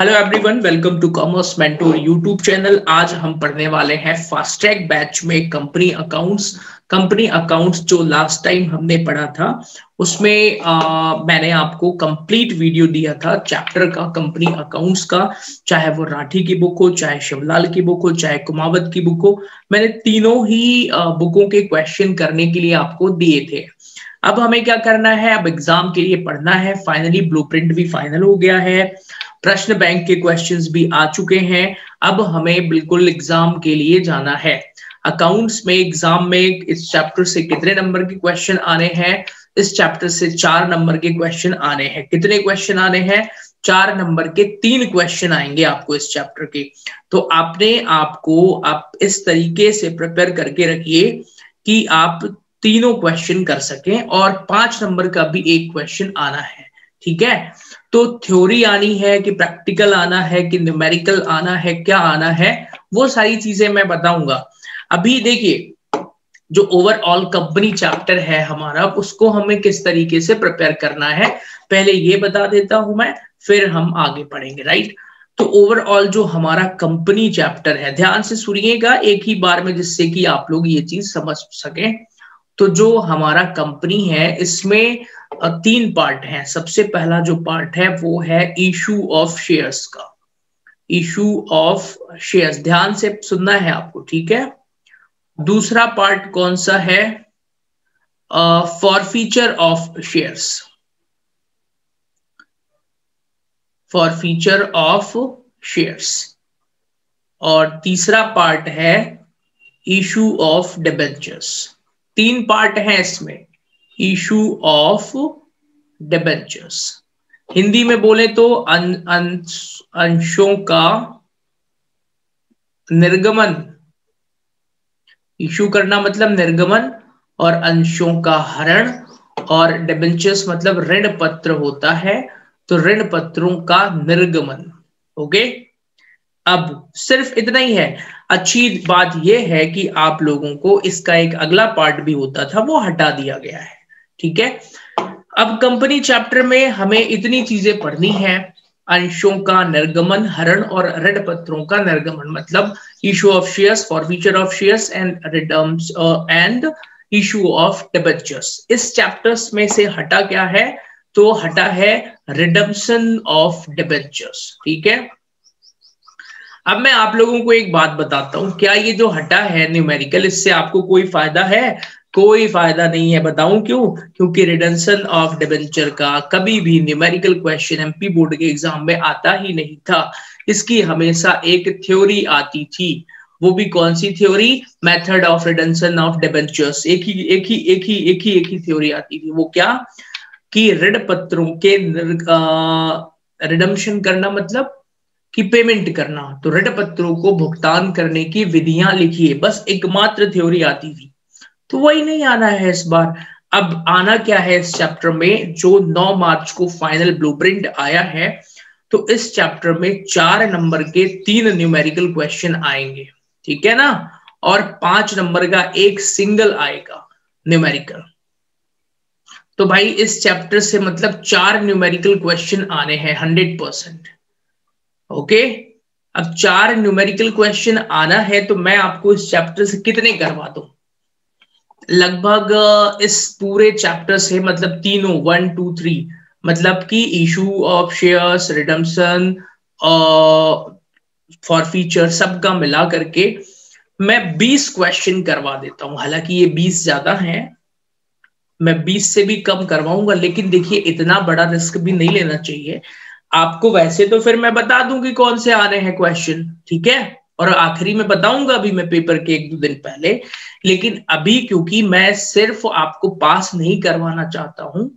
Hello everyone, welcome to commerce mentor YouTube channel. आज हम पढ़ने वाले हैं फास्ट ट्रैक बैच में कंपनी अकाउंट्स जो लास्ट टाइम हमने पढ़ा था उसमें मैंने आपको कंप्लीट वीडियो दिया था चैप्टर का, कंपनी अकाउंट्स का। चाहे वो राठी की बुक हो, चाहे शिवलाल की बुक हो, चाहे कुमावत की बुक हो, मैंने तीनों ही बुकों के क्वेश्चन करने के लिए आपको दिए थे। अब हमें क्या करना है, अब एग्जाम के लिए पढ़ना है। फाइनली ब्लूप्रिंट भी फाइनल हो गया है, प्रश्न बैंक के क्वेश्चंस भी आ चुके हैं। अब हमें बिल्कुल एग्जाम के लिए जाना है। अकाउंट्स में एग्जाम में इस चैप्टर से कितने नंबर के क्वेश्चन आने हैं? इस चैप्टर से 4 नंबर के क्वेश्चन आने हैं। कितने क्वेश्चन आने हैं? 4 नंबर के 3 क्वेश्चन आएंगे आपको इस चैप्टर के। तो आपने आप इस तरीके से प्रिपेयर करके रखिए कि आप तीनों क्वेश्चन कर सकें और 5 नंबर का भी एक क्वेश्चन आना है। ठीक है, तो थ्योरी आनी है कि प्रैक्टिकल आना है कि न्यूमेरिकल आना है, क्या आना है, वो सारी चीजें मैं बताऊंगा। अभी देखिए, जो ओवरऑल कंपनी चैप्टर है हमारा, उसको हमें किस तरीके से प्रिपेयर करना है पहले ये बता देता हूं मैं, फिर हम आगे पढ़ेंगे। राइट, तो ओवरऑल जो हमारा कंपनी चैप्टर है, ध्यान से सुनिएगा एक ही बार में जिससे कि आप लोग ये चीज समझ सकें। तो जो हमारा कंपनी है इसमें 3 पार्ट हैं। सबसे पहला जो पार्ट है वो है इशू ऑफ शेयर्स का। इशू ऑफ शेयर्स, ध्यान से सुनना है आपको, ठीक है। दूसरा पार्ट कौन सा है? Forfeiture of shares, forfeiture of shares. और तीसरा पार्ट है इशू ऑफ डिबेंचर्स। 3 पार्ट हैं इसमें, इशू ऑफ डिबेंचर्स। हिंदी में बोले तो अंशों का निर्गमन। इशू करना मतलब निर्गमन, और अंशों का हरण, और डिबेंचर्स मतलब ऋण पत्र होता है, तो ऋण पत्रों का निर्गमन। ओके, अब सिर्फ इतना ही है। अच्छी बात यह है कि आप लोगों को इसका एक अगला पार्ट भी होता था, वो हटा दिया गया है। ठीक है, अब कंपनी चैप्टर में हमें इतनी चीजें पढ़नी है। अंशों का निर्गमन, हरण और ऋण पत्रों का निर्गमन, मतलब issue of shares, forfeiture of shares and issue of debentures. इस चैप्टर्स में से हटा क्या है? तो हटा है रिडम्पशन ऑफ डिबेंचर्स। ठीक है, अब मैं आप लोगों को एक बात बताता हूं, क्या ये जो हटा है न्यूमेरिकल, इससे आपको कोई फायदा है? कोई फायदा नहीं है। बताऊं क्यों? क्योंकि रिडम्पशन ऑफ डिबेंचर का कभी भी न्यूमेरिकल क्वेश्चन एमपी बोर्ड के एग्जाम में आता ही नहीं था। इसकी हमेशा एक थ्योरी आती थी। वो भी कौन सी theory? Method of redemption of debentures. एक ही थ्योरी आती थी। वो क्या? कि ऋण पत्रों के रिडम्पशन करना मतलब कि पेमेंट करना, तो ऋण पत्रों को भुगतान करने की विधियां लिखिए, बस एकमात्र थ्योरी आती थी। तो वही नहीं आना है इस बार। अब आना क्या है इस चैप्टर में? जो 9 मार्च को फाइनल ब्लूप्रिंट आया है, तो इस चैप्टर में 4 नंबर के 3 न्यूमेरिकल क्वेश्चन आएंगे। ठीक है ना, और 5 नंबर का एक सिंगल आएगा न्यूमेरिकल। तो भाई इस चैप्टर से मतलब 4 न्यूमेरिकल क्वेश्चन आने हैं 100%। ओके, अब 4 न्यूमेरिकल क्वेश्चन आना है, तो मैं आपको इस चैप्टर से कितने करवा दूं? लगभग इस पूरे चैप्टर से मतलब तीनों 1 2 3, मतलब कि issue of shares, redemption, forfeiture, सबका मिला करके मैं 20 क्वेश्चन करवा देता हूं। हालांकि ये 20 ज्यादा हैं, मैं 20 से भी कम करवाऊंगा, लेकिन देखिए इतना बड़ा रिस्क भी नहीं लेना चाहिए आपको। वैसे तो फिर मैं बता दूं कि कौन से आने हैं क्वेश्चन, ठीक है, और आखिरी में बताऊंगा अभी मैं पेपर के 1-2 दिन पहले। लेकिन अभी क्योंकि मैं सिर्फ आपको पास नहीं करवाना चाहता हूं,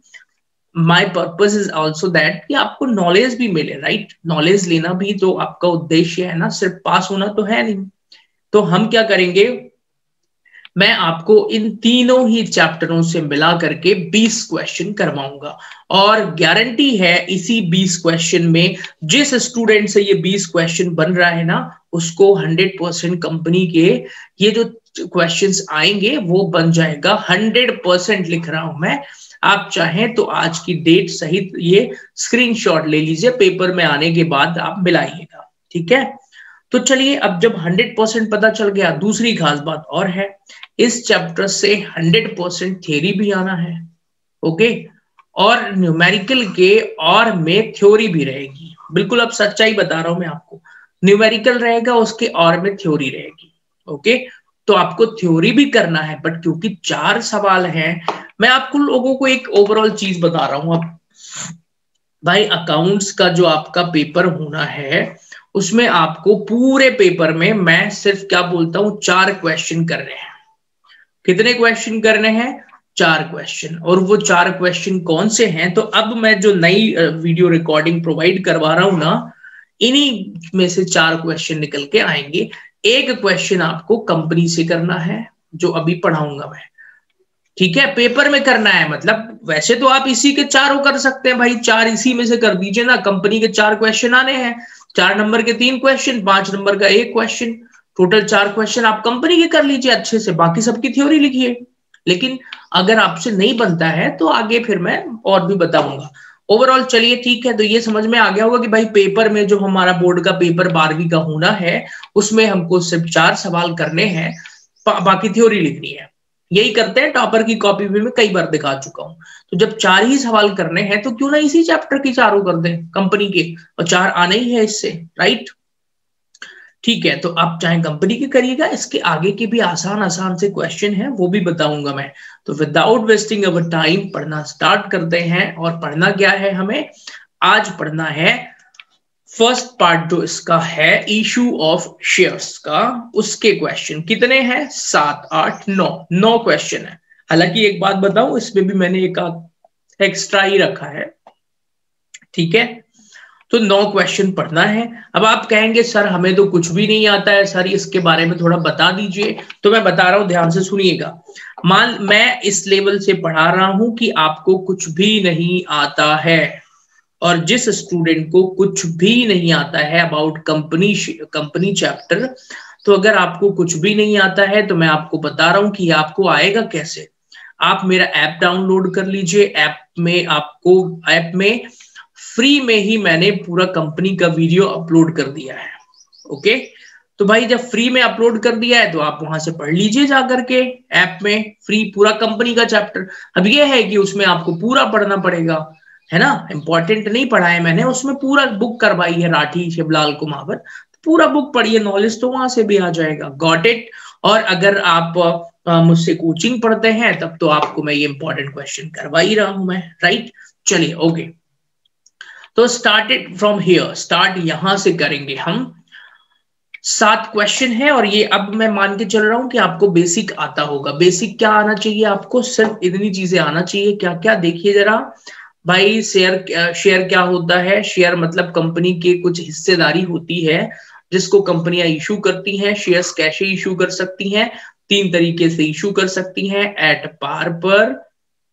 my purpose is also that कि आपको नॉलेज भी मिले। राइट, नॉलेज लेना भी तो आपका उद्देश्य है ना, सिर्फ पास होना तो है नहीं। तो हम क्या करेंगे, मैं आपको इन तीनों ही चैप्टरों से मिला करके 20 क्वेश्चन करवाऊंगा, और गारंटी है इसी 20 क्वेश्चन में जिस स्टूडेंट से ये 20 क्वेश्चन बन रहा है ना, उसको 100% कंपनी के ये जो क्वेश्चंस आएंगे वो बन जाएगा। 100% लिख रहा हूं मैं, आप चाहें तो आज की डेट सहित ये स्क्रीनशॉट ले लीजिए, पेपर में आने के बाद आप मिलाइएगा, ठीक है। तो चलिए, अब जब 100% पता चल गया, दूसरी खास बात और है, इस चैप्टर से 100% थ्योरी भी आना है, ओके, और न्यूमेरिकल के और में थ्योरी भी रहेगी। बिल्कुल अब सच्चाई बता रहा हूं मैं आपको, न्यूमेरिकल रहेगा उसके और में थ्योरी रहेगी, ओके। तो आपको थ्योरी भी करना है, बट क्योंकि 4 सवाल हैं, मैं आपको लोगों को एक ओवरऑल चीज बता रहा हूं। अब भाई अकाउंट्स का जो आपका पेपर होना है, उसमें आपको पूरे पेपर में मैं सिर्फ क्या बोलता हूं, 4 क्वेश्चन करने हैं। कितने क्वेश्चन करने हैं? 4 क्वेश्चन। और वो 4 क्वेश्चन कौन से हैं? तो अब मैं जो नई वीडियो रिकॉर्डिंग प्रोवाइड करवा रहा हूं ना, इन्हीं में से 4 क्वेश्चन निकल के आएंगे। एक क्वेश्चन आपको कंपनी से करना है, जो अभी पढ़ाऊंगा मैं, ठीक है, पेपर में करना है। मतलब वैसे तो आप इसी के चारों कर सकते हैं भाई, 4 इसी में से कर दीजिए ना। कंपनी के 4 क्वेश्चन आने हैं, 4 नंबर के 3 क्वेश्चन, 5 नंबर का 1 क्वेश्चन, टोटल 4 क्वेश्चन आप कंपनी के कर लीजिए अच्छे से, बाकी सबकी थ्योरी लिखिए। लेकिन अगर आपसे नहीं बनता है तो आगे फिर मैं और भी बताऊंगा। ओवरऑल चलिए ठीक है, तो ये समझ में आ गया होगा कि भाई पेपर में जो हमारा बोर्ड का पेपर 12वीं का होना है, उसमें हमको सिर्फ 4 सवाल करने हैं, बाकी थ्योरी लिखनी है। यही करते हैं, टॉपर की कॉपी भी मैं कई बार दिखा चुका हूं। तो जब 4 ही सवाल करने हैं तो क्यों ना इसी चैप्टर की चारों कर दें कंपनी के, और 4 आने ही है इससे, राइट। ठीक है, तो आप चाहे कंपनी के करिएगा, इसके आगे के भी आसान आसान से क्वेश्चन हैं, वो भी बताऊंगा मैं। तो विदाउट वेस्टिंग अवर टाइम पढ़ना स्टार्ट करते हैं। और पढ़ना क्या है हमें? आज पढ़ना है फर्स्ट पार्ट जो इसका है, इशू ऑफ शेयर्स का, उसके क्वेश्चन कितने हैं? 7, 8, 9 क्वेश्चन है। हालांकि एक बात बताऊं, इसमें भी मैंने एक एक्स्ट्रा ही रखा है, ठीक है। तो 9 क्वेश्चन पढ़ना है। अब आप कहेंगे सर हमें तो कुछ भी नहीं आता है, सर इसके बारे में थोड़ा बता दीजिए। तो मैं बता रहा हूं, ध्यान से सुनिएगा। मैं इस लेवल से पढ़ा रहा हूं कि आपको कुछ भी नहीं आता है, और जिस स्टूडेंट को कुछ भी नहीं आता है अबाउट कंपनी चैप्टर, तो अगर आपको कुछ भी नहीं आता है तो मैं आपको बता रहा हूं कि आपको आएगा कैसे। आप मेरा ऐप डाउनलोड कर लीजिए। ऐप में फ्री में ही मैंने पूरा कंपनी का वीडियो अपलोड कर दिया है, ओके। तो भाई जब फ्री में अपलोड कर दिया है तो आप वहां से पढ़ लीजिए जाकर के, ऐप में फ्री पूरा कंपनी का चैप्टर। अब ये है कि उसमें आपको पूरा पढ़ना पड़ेगा, है ना। इंपॉर्टेंट नहीं पढ़ा है मैंने, उसमें पूरा बुक करवाई है राठी शिवलाल कुमावत, पूरा बुक पढ़िए, नॉलेज तो वहां से भी आ जाएगा। Got it. और अगर आप मुझसे कोचिंग पढ़ते हैं तब तो आपको मैं ये इंपॉर्टेंट क्वेश्चन करवा ही रहा हूं मैं, राइट। चलिए ओके, तो स्टार्टेड फ्रॉम हियर, स्टार्ट यहां से करेंगे हम। 7 क्वेश्चन है, और ये अब मैं मान के चल रहा हूं कि आपको बेसिक आता होगा। बेसिक क्या आना चाहिए आपको? सिर्फ इतनी चीजें आना चाहिए। क्या क्या? देखिए जरा भाई, शेयर क्या होता है? शेयर मतलब कंपनी के कुछ हिस्सेदारी होती है जिसको कंपनियां इशू करती हैं। शेयर्स कैसे इशू कर सकती हैं? 3 तरीके से इशू कर सकती हैं, एट पार पर,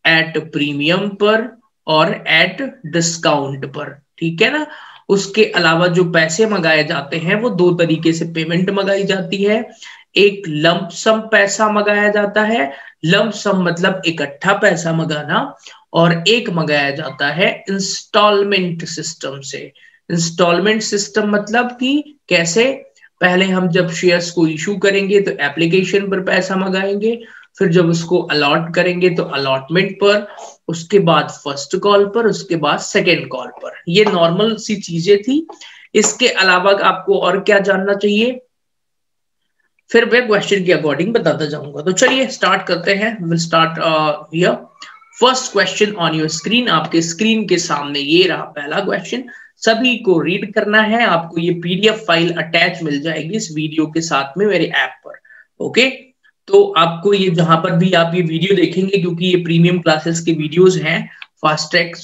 एट प्रीमियम पर, और एट डिस्काउंट पर, ठीक है ना। उसके अलावा जो पैसे मंगाए जाते हैं वो 2 तरीके से पेमेंट मंगाई जाती है। एक लंप सम पैसा मंगाया जाता है, लंप सम मतलब इकट्ठा पैसा मंगाना, और एक मंगाया जाता है इंस्टॉलमेंट सिस्टम से। इंस्टॉलमेंट सिस्टम मतलब कि कैसे? पहले हम जब शेयर्स को इशू करेंगे तो एप्लीकेशन पर पैसा मंगाएंगे, फिर जब उसको अलॉट करेंगे तो अलॉटमेंट पर, उसके बाद फर्स्ट कॉल पर, उसके बाद सेकेंड कॉल पर। ये नॉर्मल सी चीजें थी। इसके अलावा आपको और क्या जानना चाहिए, फिर मैं क्वेश्चन के अकॉर्डिंग बताता जाऊंगा। तो चलिए स्टार्ट करते हैं। Will start here. First question on your screen, आपके स्क्रीन के सामने ये रहा पहला क्वेश्चन। सभी को रीड करना है। आपको ये पीडीएफ फाइल अटैच मिल जाएगी इस वीडियो के साथ में मेरे ऐप पर, ओके। तो आपको ये जहां पर भी आप ये वीडियो देखेंगे, क्योंकि ये प्रीमियम क्लासेस के वीडियोस हैं फास्ट ट्रैक,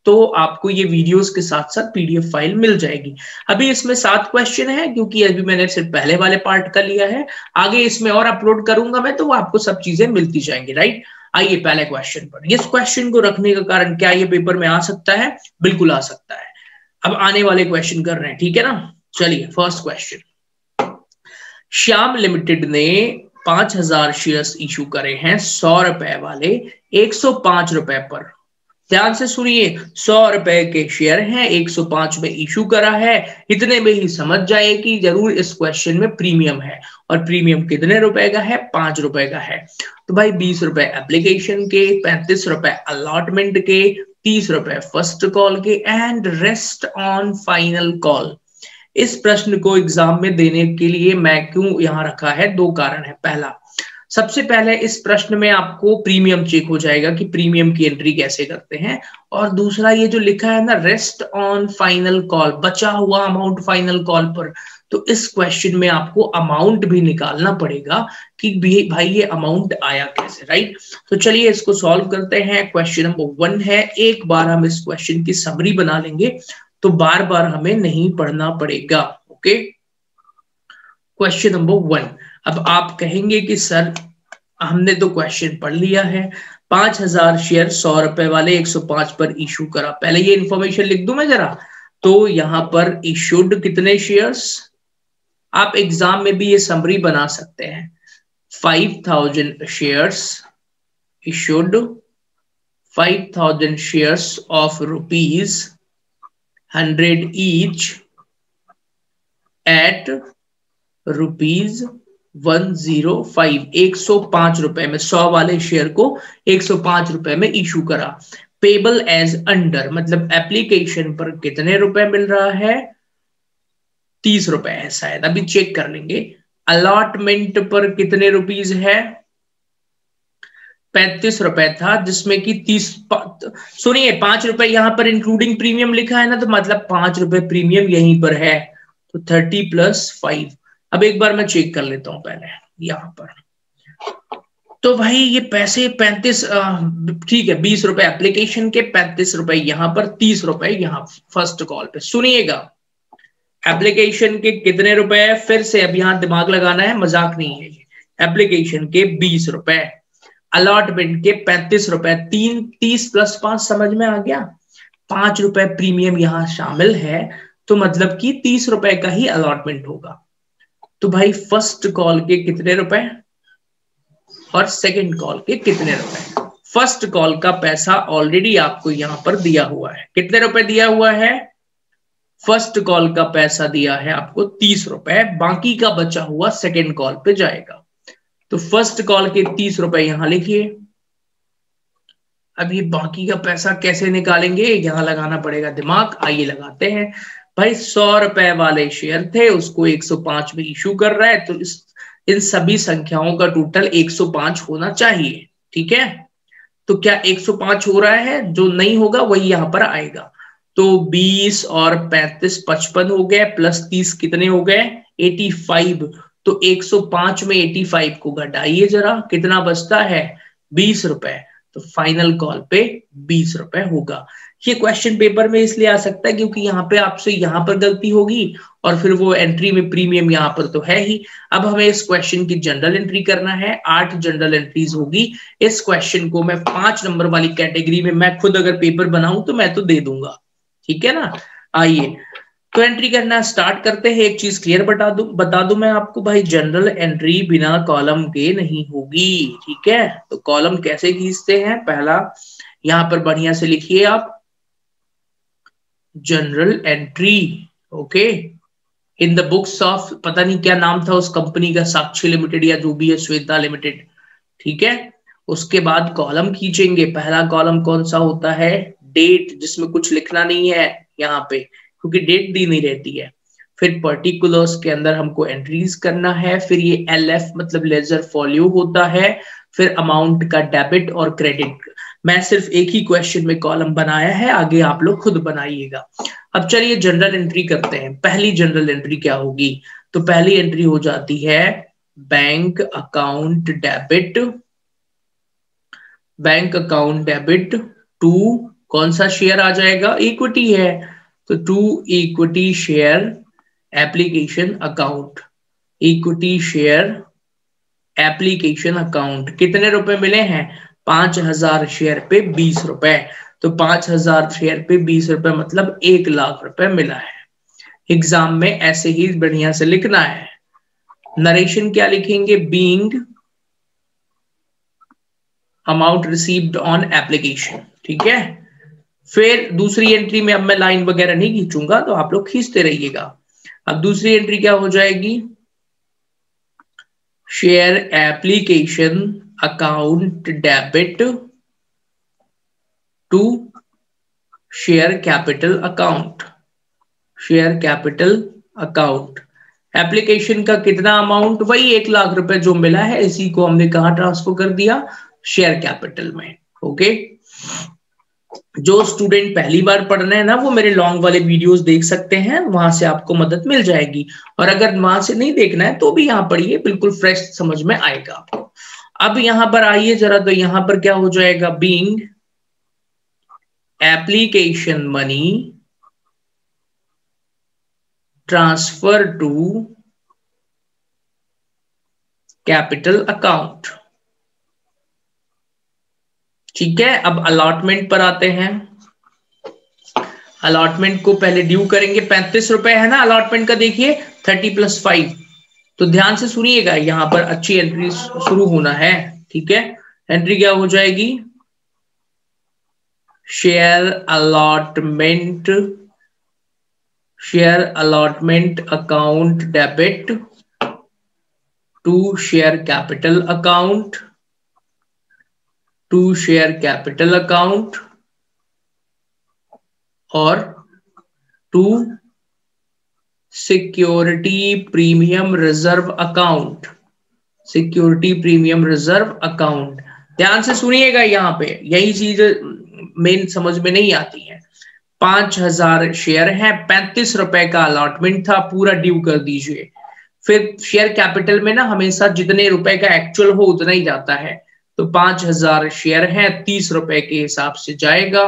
तो आपको ये वीडियोस के साथ साथ पीडीएफ फाइल मिल जाएगी। अभी इसमें 7 क्वेश्चन है, क्योंकि अभी मैंने सिर्फ पहले वाले पार्ट का लिया है। आगे इसमें और अपलोड करूंगा मैं, तो वो आपको सब चीजें मिलती जाएंगी, राइट। आइए पहले क्वेश्चन पर। इस क्वेश्चन को रखने का कारण क्या ये पेपर में आ सकता है? बिल्कुल आ सकता है। अब आने वाले क्वेश्चन कर रहे हैं, ठीक है ना। चलिए फर्स्ट क्वेश्चन। श्याम लिमिटेड ने 5000 शेयर्स इशू करे हैं 100 रुपए वाले 105 रुपए पर। ध्यान से सुनिए, 100 रुपए के शेयर हैं, 105 में इशू करा है, इतने में ही समझ जाए कि जरूर इस क्वेश्चन में प्रीमियम है। और प्रीमियम कितने रुपए का है? 5 रुपए का है। तो भाई 20 रुपए एप्लीकेशन के, 35 रुपए अलॉटमेंट के, 30 रुपए फर्स्ट कॉल के and rest on final call. इस प्रश्न को एग्जाम में देने के लिए मैं क्यों यहां रखा है, दो कारण है। पहला, सबसे पहले इस प्रश्न में आपको प्रीमियम चेक हो जाएगा कि प्रीमियम की एंट्री कैसे करते हैं। और दूसरा, ये जो लिखा है ना रेस्ट ऑन फाइनल कॉल, बचा हुआ अमाउंट फाइनल कॉल पर, तो इस क्वेश्चन में आपको अमाउंट भी निकालना पड़ेगा कि भाई ये अमाउंट आया कैसे, राइट। तो चलिए इसको सॉल्व करते हैं। क्वेश्चन नंबर 1 है, एक बार हम इस क्वेश्चन की समरी बना लेंगे तो बार बार हमें नहीं पढ़ना पड़ेगा। Okay, question number 1। अब आप कहेंगे कि सर हमने तो क्वेश्चन पढ़ लिया है, 5000 शेयर 100 रुपए वाले 105 पर इशू करा। पहले ये इंफॉर्मेशन लिख दूं मैं जरा, तो यहां पर इशूड कितने शेयर्स, आप एग्जाम में भी ये समरी बना सकते हैं। 5000 shares issued, 5000 shares of ₹100 each eight ₹105, 105 रुपए में 100 वाले शेयर को 105 रुपए में इशू करा। पेबल एज अंडर, मतलब एप्लीकेशन पर कितने रुपए मिल रहा है? 30 रुपए है शायद, अभी चेक कर लेंगे। अलॉटमेंट पर कितने रुपीज है? 35 रुपए था, जिसमें कि 30, सुनिए 5 रुपए यहां पर इंक्लूडिंग प्रीमियम लिखा है ना, तो मतलब 5 रुपए प्रीमियम यहीं पर है, तो 30 + 5। अब एक बार मैं चेक कर लेता हूं पहले यहां पर। तो भाई ये पैसे 35, ठीक है, 20 रुपए एप्लीकेशन के, 35 रुपए यहां पर, 30 रुपए यहां फर्स्ट कॉल पे। सुनिएगा, एप्लीकेशन के कितने रुपए है, फिर से अब यहां दिमाग लगाना है, मजाक नहीं है ये। एप्लीकेशन के 20 रुपए, अलॉटमेंट के 35 रुपए, 30 + 5 समझ में आ गया। 5 रुपए प्रीमियम यहां शामिल है, तो मतलब कि 30 रुपए का ही अलॉटमेंट होगा। तो भाई फर्स्ट कॉल के कितने रुपए और सेकंड कॉल के कितने रुपए? फर्स्ट कॉल का पैसा ऑलरेडी आपको यहां पर दिया हुआ है, कितने रुपए दिया हुआ है? फर्स्ट कॉल का पैसा दिया है आपको 30 रुपए, बाकी का बचा हुआ सेकंड कॉल पे जाएगा। तो फर्स्ट कॉल के 30 रुपए यहां लिखिए। अब ये बाकी का पैसा कैसे निकालेंगे, यहां लगाना पड़ेगा दिमाग, आइए लगाते हैं। भाई 100 रुपए वाले शेयर थे, उसको 105 में इशू कर रहा है, तो इन सभी संख्याओं का टोटल 105 होना चाहिए, ठीक है। तो क्या 105 हो रहा है? जो नहीं होगा वही यहां पर आएगा। तो 20 और 35 55 हो गए, प्लस 30 कितने हो गए? 85। तो 105 में 85 को घटाइए जरा, कितना बचता है? 20 रुपए। तो फाइनल कॉल पे 20 रुपए होगा। ये क्वेश्चन पेपर में इसलिए आ सकता है क्योंकि यहाँ पे आपसे यहाँ पर गलती होगी और फिर वो एंट्री में प्रीमियम यहाँ पर तो है ही। अब हमें इस क्वेश्चन की जनरल एंट्री करना है, 8 जनरल एंट्रीज होगी। इस क्वेश्चन को मैं 5 नंबर वाली कैटेगरी में मैं खुद अगर पेपर बनाऊं तो मैं तो दे दूंगा, ठीक है ना। आइए तो एंट्री करना स्टार्ट करते हैं। एक चीज क्लियर बता दूं मैं आपको, भाई जनरल एंट्री बिना कॉलम के नहीं होगी, ठीक है। तो कॉलम कैसे खींचते हैं? पहला यहां पर बढ़िया से लिखिए आप, general entry, okay, in the books of, पता नहीं क्या नाम था उस कंपनी का, साक्षी लिमिटेड या जो भी है, श्वेता लिमिटेड, ठीक है। उसके बाद कॉलम खींचेंगे। पहला कॉलम कौन सा होता है? डेट, जिसमें कुछ लिखना नहीं है यहाँ पे क्योंकि डेट दी नहीं रहती है। फिर पर्टिकुलर्स के अंदर हमको एंट्रीज करना है। फिर ये LF मतलब लेजर फॉलो होता है। फिर अमाउंट का डेबिट और क्रेडिट। मैं सिर्फ एक ही क्वेश्चन में कॉलम बनाया है, आगे आप लोग खुद बनाइएगा। अब चलिए जनरल एंट्री करते हैं। पहली जनरल एंट्री क्या होगी? तो पहली एंट्री हो जाती है bank account debit, bank account debit to कौन सा शेयर आ जाएगा? इक्विटी है, तो to equity share application account, equity share application account. कितने रुपए मिले हैं? 5000 शेयर पे 20 रुपए। तो 5000 शेयर पे 20 रुपए मतलब 1 लाख रुपए मिला है। एग्जाम में ऐसे ही बढ़िया से लिखना है। नरेशन क्या लिखेंगे? Being amount received on application, ठीक है। फिर दूसरी एंट्री में अब मैं लाइन वगैरह नहीं खींचूंगा, तो आप लोग खींचते रहिएगा। अब दूसरी एंट्री क्या हो जाएगी, share application account debit to share capital account, share capital account. Application का कितना अमाउंट, वही 1 लाख रुपए जो मिला है, इसी को हमने कहां ट्रांसफर कर दिया, शेयर कैपिटल में। ओके, जो स्टूडेंट पहली बार पढ़ रहे हैं ना, वो मेरे लॉन्ग वाले वीडियोस देख सकते हैं, वहां से आपको मदद मिल जाएगी। और अगर वहां से नहीं देखना है तो भी यहाँ पढ़िए, बिल्कुल फ्रेश समझ में आएगा आपको। अब यहाँ पर आइए जरा, तो यहाँ पर क्या हो जाएगा, being application money transfer to capital account, ठीक है। अब अलॉटमेंट पर आते हैं। अलॉटमेंट को पहले ड्यू करेंगे, 35 रुपए है ना अलॉटमेंट का, देखिए 30 + 5। तो ध्यान से सुनिएगा, यहां पर अच्छी एंट्री शुरू होना है, ठीक है। एंट्री क्या हो जाएगी, share allotment, share allotment account debit to share capital account, to share capital account और to security premium reserve account, security premium reserve account. ध्यान से सुनिएगा, यहां पे यही चीज मेन समझ में नहीं आती है। 5000 शेयर है, 35 रुपए का अलॉटमेंट था, पूरा ड्यू कर दीजिए। फिर शेयर कैपिटल में ना हमेशा जितने रुपए का एक्चुअल हो उतना ही जाता है, तो 5000 शेयर है, 30 रुपए के हिसाब से जाएगा।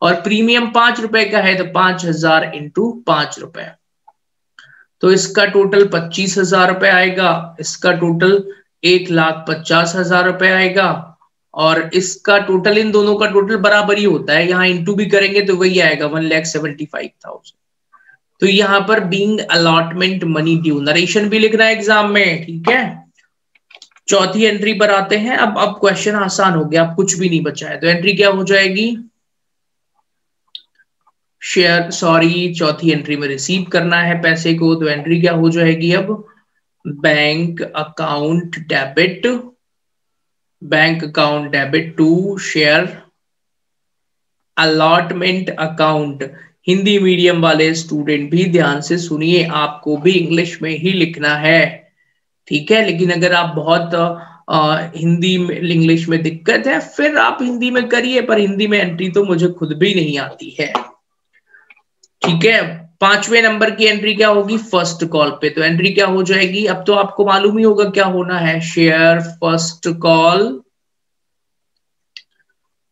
और प्रीमियम 5 रुपए का है, तो 5000 × 5 रुपए, तो इसका टोटल 25,000 रुपए आएगा। इसका टोटल 1,50,000 रुपए आएगा। और इसका टोटल, इन दोनों का टोटल बराबर ही होता है, यहाँ इंटू भी करेंगे तो वही आएगा 1,75,000। तो यहाँ पर being allotment money due, narration भी लिखना है एग्जाम में, ठीक है। चौथी एंट्री पर आते हैं। अब क्वेश्चन आसान हो गया, अब कुछ भी नहीं बचा है। तो एंट्री क्या हो जाएगी, शेयर, सॉरी, चौथी एंट्री में रिसीव करना है पैसे को, तो एंट्री क्या हो जाएगी अब, bank account debit, bank account debit to share allotment account. Hindi medium वाले स्टूडेंट भी ध्यान से सुनिए, आपको भी इंग्लिश में ही लिखना है, ठीक है। लेकिन अगर आप बहुत हिंदी में, इंग्लिश में दिक्कत है, फिर आप हिंदी में करिए, पर हिंदी में एंट्री तो मुझे खुद भी नहीं आती है, ठीक है। 5वें नंबर की एंट्री क्या होगी, फर्स्ट कॉल पे। तो एंट्री क्या हो जाएगी, अब तो आपको मालूम ही होगा क्या होना है, share first call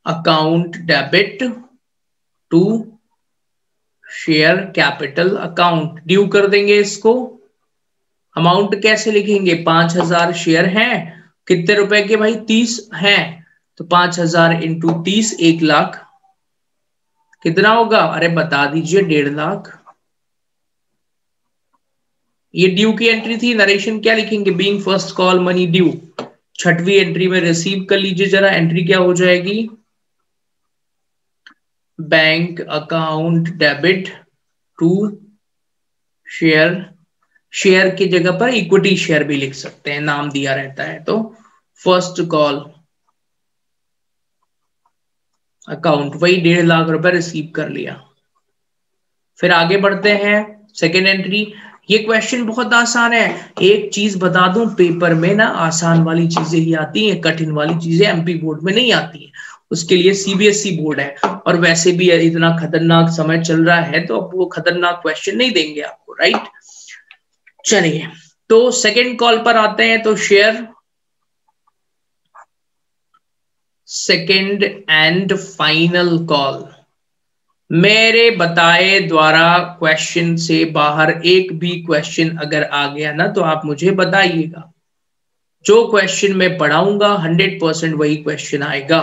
account debit to share capital account. Due कर देंगे इसको। अमाउंट कैसे लिखेंगे, 5000 शेयर हैं, कितने रुपए के भाई, 30 हैं, तो 5000 × 30, 1 लाख। कितना होगा, अरे बता दीजिए, 1.5 लाख। ये ड्यू की एंट्री थी। नरेशन क्या लिखेंगे, being first call money due. छठवीं एंट्री में रिसीव कर लीजिए जरा, एंट्री क्या हो जाएगी, bank account debit to share, share की जगह पर इक्विटी शेयर भी लिख सकते हैं, नाम दिया रहता है, तो फर्स्ट कॉल अकाउंट, वही 1.5 लाख रुपए रिसीव कर लिया। फिर आगे बढ़ते हैं, सेकेंड एंट्री। ये क्वेश्चन बहुत आसान है, एक चीज बता दूं, पेपर में ना आसान वाली चीजें ही आती हैं, कठिन वाली चीजें एमपी बोर्ड में नहीं आती हैं, उसके लिए सीबीएसई बोर्ड है। और वैसे भी इतना खतरनाक समय चल रहा है, तो अब वो खतरनाक क्वेश्चन नहीं देंगे आपको, राइट। चलिए, तो सेकेंड कॉल पर आते हैं। तो share second and final call, मेरे बताए द्वारा क्वेश्चन से बाहर एक भी क्वेश्चन अगर आ गया ना, तो आप मुझे बताइएगा। जो क्वेश्चन मैं पढ़ाऊंगा 100% वही क्वेश्चन आएगा।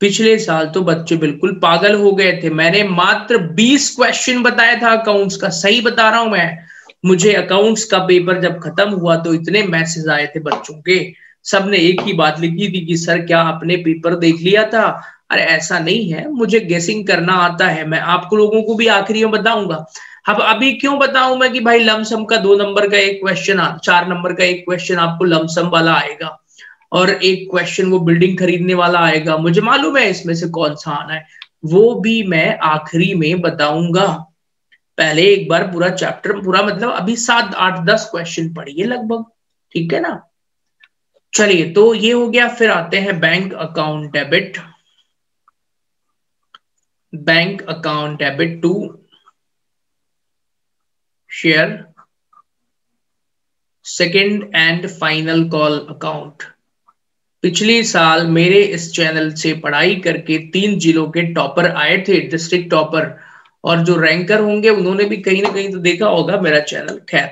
पिछले साल तो बच्चे बिल्कुल पागल हो गए थे, मैंने मात्र 20 क्वेश्चन बताया था अकाउंट्स का, सही बता रहा हूं मैं। मुझे अकाउंट्स का पेपर जब खत्म हुआ तो इतने मैसेज आए थे बच्चों के, सबने एक ही बात लिखी थी कि सर क्या आपने पेपर देख लिया था? अरे ऐसा नहीं है, मुझे गेसिंग करना आता है, मैं आपको लोगों को भी आखिरी में बताऊंगा। अब अभी क्यों बताऊं मैं कि भाई लमसम का 2 नंबर का एक क्वेश्चन, 4 नंबर का एक क्वेश्चन आपको लमसम वाला आएगा और एक क्वेश्चन वो बिल्डिंग खरीदने वाला आएगा, मुझे मालूम है इसमें से कौन सा आना है, वो भी मैं आखिरी में बताऊंगा। पहले एक बार पूरा चैप्टर पूरा मतलब अभी 7 8 10 क्वेश्चन पढ़िए लगभग, ठीक है ना। चलिए तो ये हो गया, फिर आते हैं bank account debit. Bank account debit to share second and final call account. पिछले साल मेरे इस चैनल से पढ़ाई करके 3 जिलों के टॉपर आए थे, डिस्ट्रिक्ट टॉपर, और जो रैंकर होंगे उन्होंने भी कहीं ना कहीं तो देखा होगा मेरा चैनल। खैर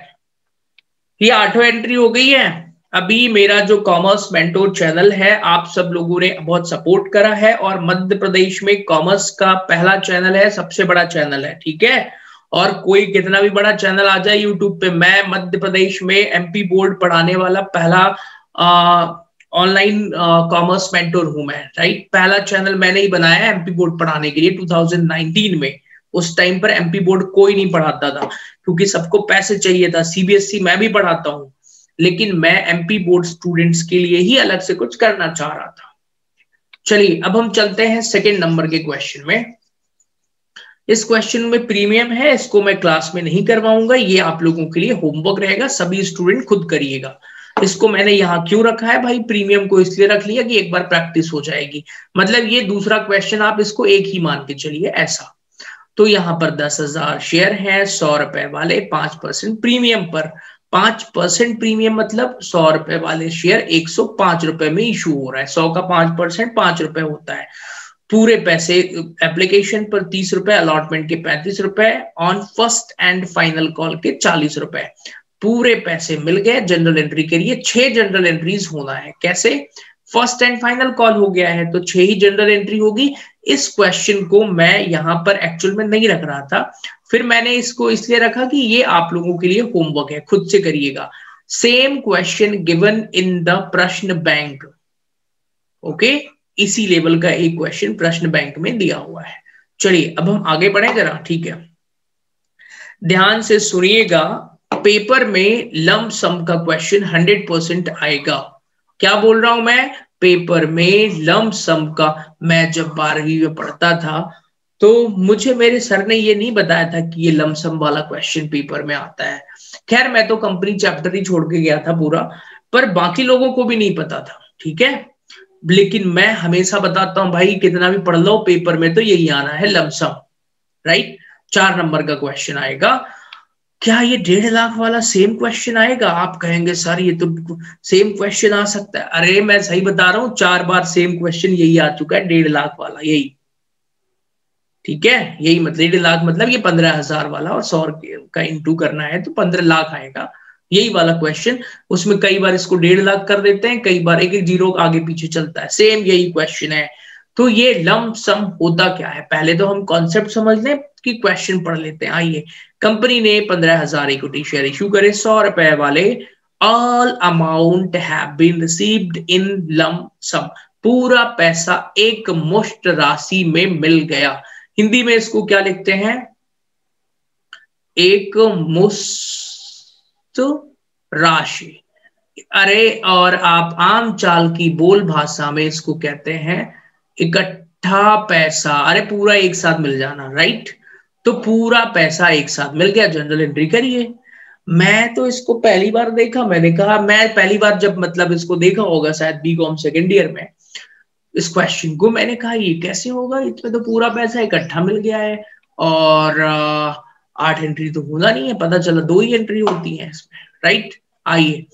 ये 8वां एंट्री हो गई है। अभी मेरा जो कॉमर्स मेंटोर चैनल है आप सब लोगों ने बहुत सपोर्ट करा है और मध्य प्रदेश में कॉमर्स का पहला चैनल है, सबसे बड़ा चैनल है, ठीक है। और कोई कितना भी बड़ा चैनल आ जाए यूट्यूब पे, मैं मध्य प्रदेश में एमपी बोर्ड पढ़ाने वाला पहला ऑनलाइन कॉमर्स मेंटोर हूं मैं, राइट। पहला चैनल मैंने ही बनाया एमपी बोर्ड पढ़ाने के लिए 2019 में। उस टाइम पर एमपी बोर्ड कोई नहीं पढ़ाता था क्योंकि सबको पैसे चाहिए था। सीबीएसई मैं भी पढ़ाता हूं, लेकिन मैं एमपी बोर्ड स्टूडेंट्स के लिए ही अलग से कुछ करना चाह रहा था। चलिए अब हम चलते हैं सेकंड नंबर के क्वेश्चन में। इस क्वेश्चन में प्रीमियम है, इसको मैं क्लास में नहीं करवाऊंगा, ये आप लोगों के लिए होमवर्क रहेगा, सभी स्टूडेंट खुद करिएगा। इसको मैंने यहाँ क्यों रखा है भाई, प्रीमियम को इसलिए रख लिया कि एक बार प्रैक्टिस हो जाएगी, मतलब ये दूसरा क्वेश्चन आप इसको एक ही मान के चलिए ऐसा। तो यहाँ पर 10,000 शेयर है 100 रुपए वाले, 5% प्रीमियम पर। 5% प्रीमियम मतलब 100 रुपए वाले शेयर 105 रुपए में इशू हो रहा है। 100 का 5% 5 रुपए होता है। पूरे पैसे एप्लीकेशन पर 30 रुपए, अलॉटमेंट के 35 रुपए, on first and final call के 40 रुपए। पूरे पैसे मिल गए। जनरल एंट्री करिए, 6 जनरल एंट्रीज होना है। कैसे? फर्स्ट एंड फाइनल कॉल हो गया है तो 6 ही जनरल एंट्री होगी। इस क्वेश्चन को मैं यहां पर एक्चुअल में नहीं रख रहा था, फिर मैंने इसको इसलिए रखा कि ये आप लोगों के लिए होमवर्क है, खुद से करिएगा। Same question given in the प्रश्न बैंक, ओके, इसी लेवल का एक क्वेश्चन प्रश्न बैंक में दिया हुआ है। चलिए अब हम आगे बढ़े जरा, ठीक है, ध्यान से सुनिएगा। पेपर में लंप सम का क्वेश्चन 100% आएगा। क्या बोल रहा हूं मैं? पेपर में लंप सम का, मैं जब 12वीं में पढ़ता था तो मुझे मेरे सर ने ये नहीं बताया था कि ये लंप सम वाला क्वेश्चन पेपर में आता है। खैर मैं तो कंपनी चैप्टर ही छोड़ के गया था पूरा, पर बाकी लोगों को भी नहीं पता था, ठीक है। लेकिन मैं हमेशा बताता हूं भाई कितना भी पढ़ लो पेपर में तो यही आना है, लंप सम, राइट। 4 नंबर का क्वेश्चन आएगा। क्या ये 1.5 लाख वाला सेम क्वेश्चन आएगा? आप कहेंगे सर ये तो सेम क्वेश्चन आ सकता है। अरे मैं सही बता रहा हूं, 4 बार सेम क्वेश्चन यही आ चुका है, 1.5 लाख वाला, यही, ठीक है। यही मतलब 1.5 लाख मतलब ये 15,000 वाला, और 100 का इंटू करना है तो 15 लाख आएगा, यही वाला क्वेश्चन। उसमें कई बार इसको 1.5 लाख कर देते हैं, कई बार एक एक जीरो आगे पीछे चलता है, सेम यही क्वेश्चन है। तो ये लंप सम होता क्या है, पहले तो हम कॉन्सेप्ट समझ लें कि क्वेश्चन पढ़ लेते हैं। आइए, कंपनी ने 15,000 इक्विटी शेयर इशू करे 100 रुपए वाले। All amount have been received in lump sum, पूरा पैसा एक मुश्त राशि में मिल गया। हिंदी में इसको क्या लिखते हैं? एक मुश्त राशि। अरे और आप आम चाल की बोल भाषा में इसको कहते हैं इकट्ठा पैसा। अरे पूरा एक साथ मिल जाना, राइट। तो पूरा पैसा एक साथ मिल गया, जनरल एंट्री करिए। मैं तो इसको पहली बार देखा, मैंने कहा मैं पहली बार जब मतलब इसको देखा होगा शायद बीकॉम सेकेंड ईयर में, इस क्वेश्चन को मैंने कहा ये कैसे होगा, इसमें तो पूरा पैसा इकट्ठा मिल गया है और 8 एंट्री तो होना नहीं है, पता चला 2 ही एंट्री होती है इसमें, राइट। आइए,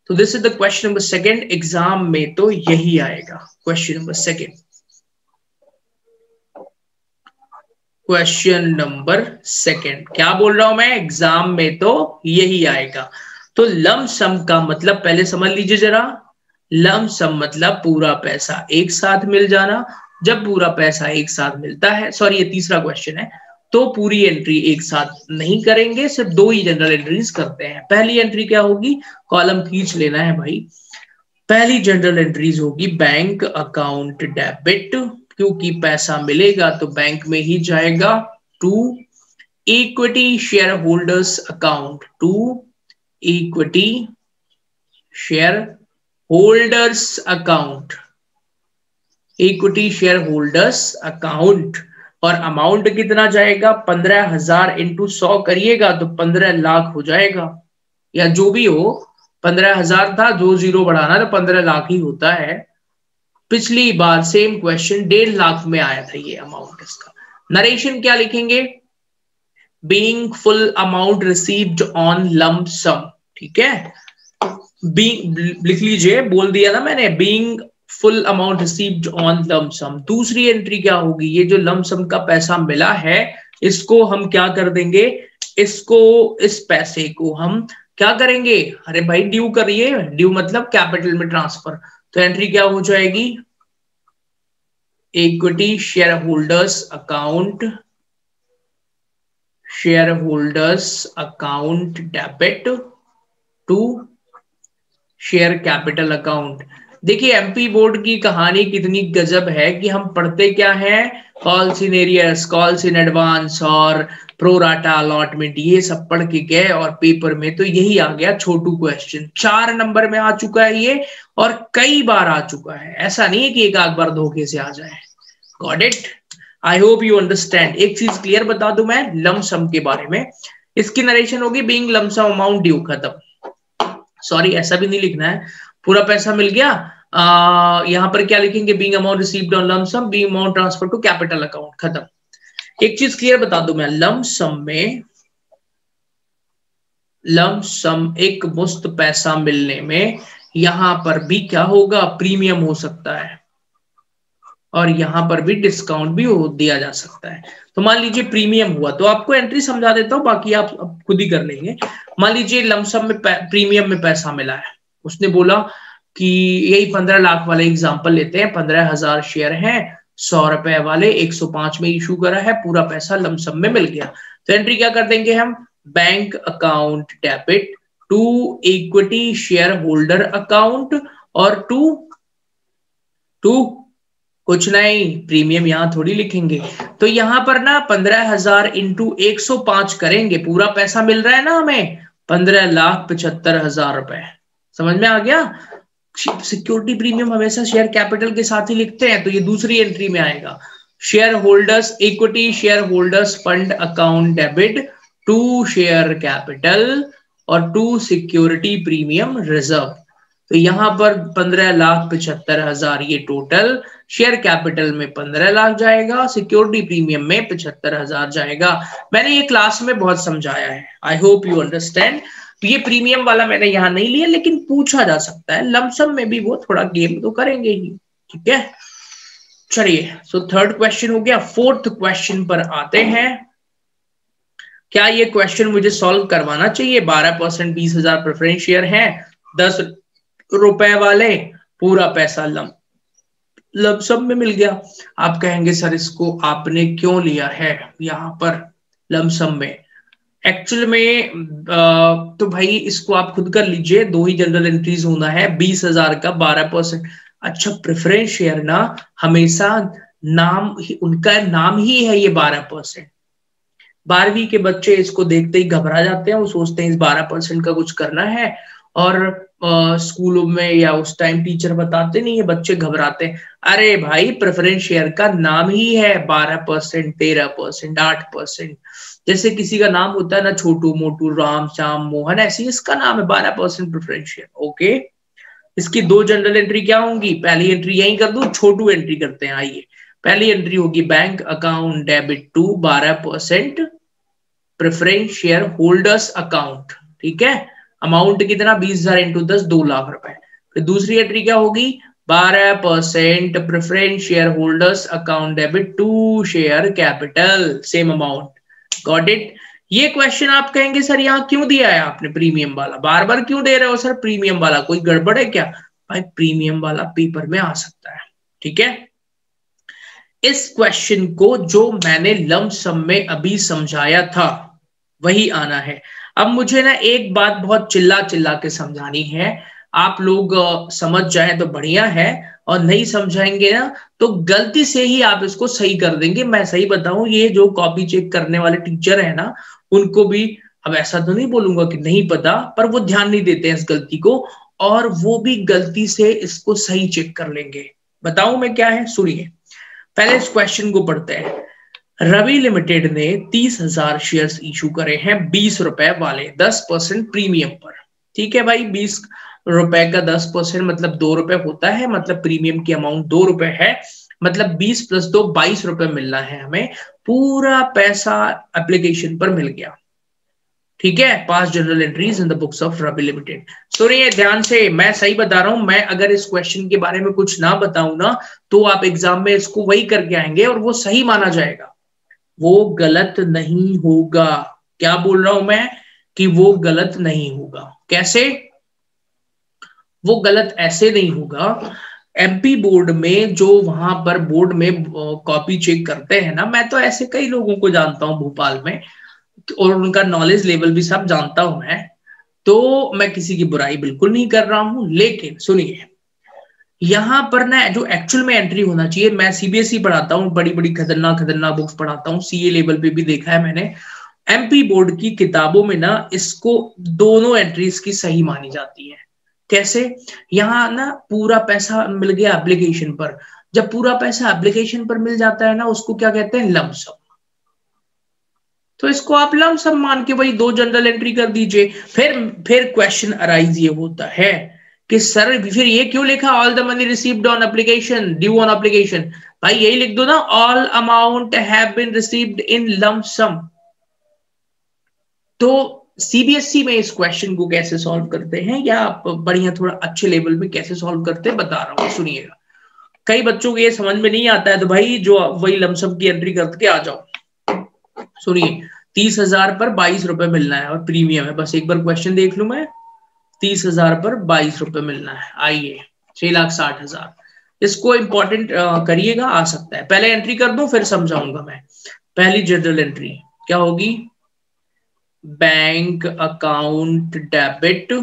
तो this is the question number second. Exam में तो यही आएगा question number second. Question number second क्या बोल रहा हूं मैं, एग्जाम में तो यही आएगा। तो लंप सम का मतलब पहले समझ लीजिए जरा। लंप सम मतलब पूरा पैसा एक साथ मिल जाना। जब पूरा पैसा एक साथ मिलता है, सॉरी ये तीसरा क्वेश्चन है, तो पूरी एंट्री एक साथ नहीं करेंगे, सिर्फ 2 ही जनरल एंट्रीज करते हैं। पहली एंट्री क्या होगी, कॉलम खींच लेना है भाई, पहली जनरल एंट्रीज होगी बैंक अकाउंट डेबिट, क्योंकि पैसा मिलेगा तो बैंक में ही जाएगा, to equity share holders account, to equity share holders account, equity share holders account. और अमाउंट कितना जाएगा, 15,000 इंटू 100 करिएगा तो 15 लाख हो जाएगा, या जो भी हो, 15,000 था, 2 जीरो बढ़ाना तो 15 लाख ही होता है। पिछली बार सेम क्वेश्चन 1.5 लाख में आया था ये अमाउंट। इसका नरेशन क्या लिखेंगे, being full amount received on lump sum, ठीक है, बीइंग लिख लीजिए, बोल दिया ना मैंने, being full amount received on lump sum. दूसरी एंट्री क्या होगी, ये जो लंप सम का पैसा मिला है इसको हम क्या कर देंगे, इसको, इस पैसे को हम क्या करेंगे, अरे भाई ड्यू करिए, ड्यू मतलब कैपिटल में ट्रांसफर। तो एंट्री क्या हो जाएगी, equity share holders account, share holders account debit to share capital account. देखिए एमपी बोर्ड की कहानी कितनी गजब है कि हम पढ़ते क्या है, calls in arrears, calls in advance और प्रोराटा अलॉटमेंट, ये सब पढ़ के गए और पेपर में तो यही आ गया छोटू क्वेश्चन। 4 नंबर में आ चुका है ये, और कई बार आ चुका है, ऐसा नहीं है कि एक आध बार धोखे से आ जाए। Got it, I hope you understand. एक चीज क्लियर बता दूं मैं लम सम के बारे में, इसकी नरेशन होगी being lump sum amount due, खत्म। सॉरी ऐसा भी नहीं लिखना है, पूरा पैसा मिल गया, यहां पर क्या लिखेंगे, being amount received on lump sum, being amount transfer to capital account, खत्म। एक चीज क्लियर बता दूं मैं, लम सम में, लम सम एक मुश्त पैसा मिलने में यहां पर भी क्या होगा, प्रीमियम हो सकता है, और यहां पर भी डिस्काउंट भी हो दिया जा सकता है। तो मान लीजिए प्रीमियम हुआ, तो आपको एंट्री समझा देता हूं, बाकी आप खुद ही कर लेंगे। मान लीजिए लमसम में प्रीमियम में पैसा मिला है, उसने बोला कि यही 15 लाख वाले एग्जांपल लेते हैं, 15,000 शेयर हैं, 100 रुपए वाले 105 में इशू करा है, पूरा पैसा लमसम में मिल गया। तो एंट्री क्या कर देंगे हम, bank account debit to equity share holder account, और टू कुछ नहीं, प्रीमियम यहां थोड़ी लिखेंगे। तो यहां पर ना 15,000 इंटू 105 करेंगे, पूरा पैसा मिल रहा है ना हमें, 15,75,000 रुपए। समझ में आ गया, सिक्योरिटी प्रीमियम हमेशा शेयर कैपिटल के साथ ही लिखते हैं, तो ये दूसरी एंट्री में आएगा, share holders equity share holders fund account debit to share capital और टू सिक्योरिटी प्रीमियम रिजर्व। तो यहां पर 15,75,000 ये टोटल, शेयर कैपिटल में 15 लाख जाएगा, सिक्योरिटी प्रीमियम में 75,000 जाएगा। मैंने ये क्लास में बहुत समझाया है, आई होप यू अंडरस्टैंड। तो ये प्रीमियम वाला मैंने यहां नहीं लिया, लेकिन पूछा जा सकता है, लमसम में भी वो थोड़ा गेम तो करेंगे ही, ठीक है। चलिए, सो थर्ड क्वेश्चन हो गया। फोर्थ क्वेश्चन पर आते हैं। क्या ये क्वेश्चन मुझे सॉल्व करवाना चाहिए? 12% 20,000 प्रेफरेंस शेयर है, 10 रुपए वाले, पूरा पैसा लमसम में मिल गया। आप कहेंगे सर इसको आपने क्यों लिया है यहां पर लमसम में? एक्चुअल में तो भाई इसको आप खुद कर लीजिए, 2 ही जनरल एंट्रीज होना है, 20,000 का 12%। अच्छा, प्रेफरेंस शेयर ना हमेशा नाम ही, उनका नाम ही है ये 12%। 12वीं के बच्चे इसको देखते ही घबरा जाते हैं, वो सोचते हैं इस 12% का कुछ करना है, और स्कूलों में या उस टाइम टीचर बताते नहीं है, बच्चे घबराते हैं। अरे भाई प्रेफरेंस शेयर का नाम ही है 12%, 13%, 8%। जैसे किसी का नाम होता है ना, छोटू मोटू राम श्याम मोहन, ऐसे ही इसका नाम है 12% प्रेफरेंस शेयर। ओके, इसकी 2 जनरल एंट्री क्या होंगी? पहली एंट्री यही कर दूं, छोटू एंट्री करते हैं। आइए, पहली एंट्री होगी bank account debit to 12% preference share holders account, ठीक है। अमाउंट कितना? 20,000 इंटू 10, 2 लाख रुपए। फिर दूसरी एंट्री क्या होगी? 12% preference share holders account debit to share capital, same amount. Got it. ये क्वेश्चन आप कहेंगे सर यहाँ क्यों दिया है आपने प्रीमियम वाला, बार बार क्यों दे रहे हो सर प्रीमियम वाला, कोई गड़बड़ है क्या? भाई प्रीमियम वाला पेपर में आ सकता है, ठीक है। इस क्वेश्चन को जो मैंने लंप सम में अभी समझाया था वही आना है। अब मुझे ना एक बात बहुत चिल्ला चिल्ला के समझानी है, आप लोग समझ जाए तो बढ़िया है, और नहीं समझाएंगे ना तो गलती से ही आप इसको सही कर देंगे। मैं सही बताऊं, ये जो कॉपी चेक करने वाले टीचर है ना, उनको भी, अब ऐसा तो नहीं बोलूंगा कि नहीं पता, पर वो ध्यान नहीं देते हैं इस गलती को, और वो भी गलती से इसको सही चेक कर लेंगे। बताऊं मैं क्या है, सुनिए। पहले इस क्वेश्चन को पढ़ते हैं। रवि लिमिटेड ने 30,000 शेयर्स इशू करे हैं 20 रुपए वाले 10% प्रीमियम पर। ठीक है भाई, 20 रुपए का 10% मतलब 2 रुपए होता है, मतलब प्रीमियम की अमाउंट 2 रुपए है, मतलब 20 + 2 22 रुपए मिलना है हमें। पूरा पैसा एप्लीकेशन पर मिल गया। ठीक है, pass general entries in the books of Ravi limited. सुनिए ध्यान से, मैं सही बता रहा हूं। मैं अगर इस क्वेश्चन के बारे में कुछ ना बताऊं ना, तो आप एग्जाम में इसको वही करके आएंगे और वो सही माना जाएगा, वो गलत नहीं होगा। क्या बोल रहा हूं मैं, कि वो गलत नहीं होगा। कैसे वो गलत ऐसे नहीं होगा, एमपी बोर्ड में जो वहां पर बोर्ड में कॉपी चेक करते हैं ना, मैं तो ऐसे कई लोगों को जानता हूं भोपाल में, और उनका नॉलेज लेवल भी सब जानता हूं मैं, तो मैं किसी की बुराई बिल्कुल नहीं कर रहा हूं। लेकिन सुनिए, यहां पर ना जो एक्चुअल में एंट्री होना चाहिए, मैं सीबीएसई पढ़ाता हूं, बड़ी बड़ी खतरनाक खतरनाक बुक्स पढ़ाता हूं, सीए लेवल पे भी देखा है मैंने। एमपी बोर्ड की किताबों में ना इसको दोनों एंट्रीज की सही मानी जाती है। कैसे, यहां ना पूरा पैसा मिल गया एप्लीकेशन पर। जब पूरा पैसा एप्लीकेशन पर मिल जाता है ना, उसको क्या कहते हैं, लमसम। तो इसको आप लमसम मान के वही 2 जनरल एंट्री कर दीजिए। फिर क्वेश्चन अराइज ये होता है कि सर फिर ये क्यों लिखा, all the money received on application, due on application. भाई यही लिख दो ना, all amount have been received in lump sum. तो सीबीएसई में इस क्वेश्चन को कैसे सॉल्व करते हैं, या आप बढ़िया थोड़ा अच्छे लेवल में कैसे सॉल्व करते हैं, बता रहा हूं, सुनिएगा। कई बच्चों को ये समझ में नहीं आता है, तो भाई जो वही लमसम की एंट्री करके आ जाओ। सुनिए, 30,000 पर 22 रुपए मिलना है और प्रीमियम है। बस एक बार क्वेश्चन देख लू मैं, 30,000 पर 22 रुपए मिलना है। आइए, 6,60,000। इसको इंपॉर्टेंट करिएगा, आ सकता है। पहले एंट्री कर दूं फिर समझाऊंगा मैं। पहली जनरल एंट्री क्या होगी, bank account debit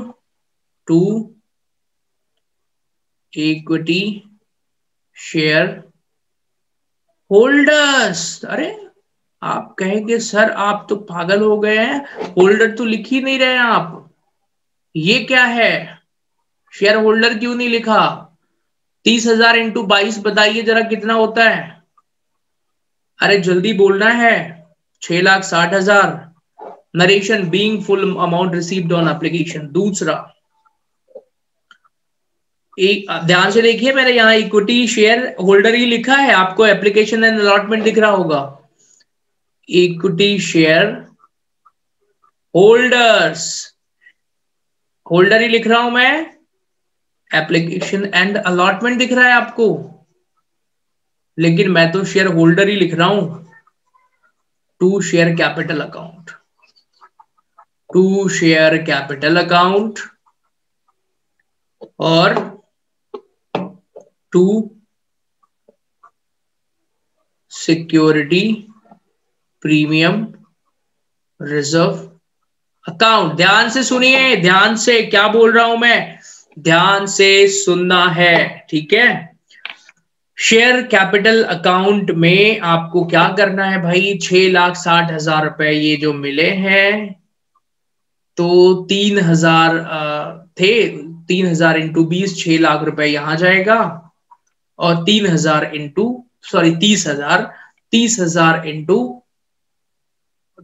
to equity share holders. अरे आप कहेंगे सर आप तो पागल हो गए हैं, होल्डर तो लिख ही नहीं रहे हैं आप, ये क्या है, शेयर होल्डर क्यों नहीं लिखा। 30,000 इंटू 22 बताइए जरा कितना होता है। अरे जल्दी बोलना है, 6,60,000। Narration, being full amount received on application. दूसरा, एक ध्यान से देखिए, मैंने यहाँ इक्विटी शेयर होल्डर ही लिखा है, आपको एप्लीकेशन एंड अलॉटमेंट दिख रहा होगा। इक्विटी शेयर होल्डर्स, होल्डर ही लिख रहा हूं मैं, एप्लीकेशन एंड अलॉटमेंट दिख रहा है आपको, लेकिन मैं तो शेयर होल्डर ही लिख रहा हूं। To share capital account, to share capital account और to security premium reserve account. ध्यान से सुनिए, ध्यान से, क्या बोल रहा हूं मैं, ध्यान से सुनना है, ठीक है। शेयर कैपिटल अकाउंट में आपको क्या करना है भाई, 6,60,000 रुपए ये जो मिले हैं, तो 3,000 थे, 3,000 इंटू 20, 6 लाख रुपए यहां जाएगा, और 3,000 इंटू, सॉरी 30,000, 30,000 इंटू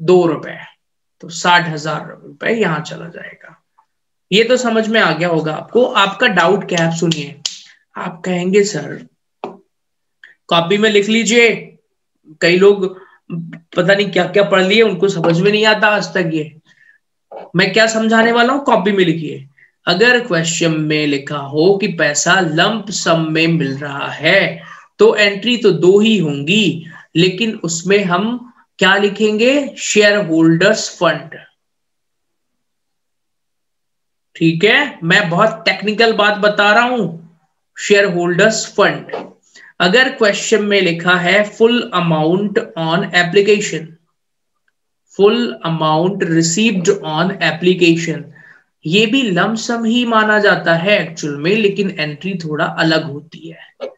2 रुपए, तो 60,000 रुपए यहां चला जाएगा। ये तो समझ में आ गया होगा आपको। आपका डाउट क्या है, सुनिए। आप कहेंगे सर कॉपी में लिख लीजिए, कई लोग पता नहीं क्या क्या पढ़ लिए, उनको समझ में नहीं आता आज तक। ये मैं क्या समझाने वाला हूं, कॉपी में लिखिए। अगर क्वेश्चन में लिखा हो कि पैसा लंप सम में मिल रहा है, तो एंट्री तो 2 ही होंगी, लेकिन उसमें हम क्या लिखेंगे, शेयर होल्डर्स फंड। ठीक है, मैं बहुत टेक्निकल बात बता रहा हूं, शेयर होल्डर्स फंड। अगर क्वेश्चन में लिखा है full amount on application, full amount received on application, ये भी लमसम ही माना जाता है एक्चुअल में, लेकिन एंट्री थोड़ा अलग होती है।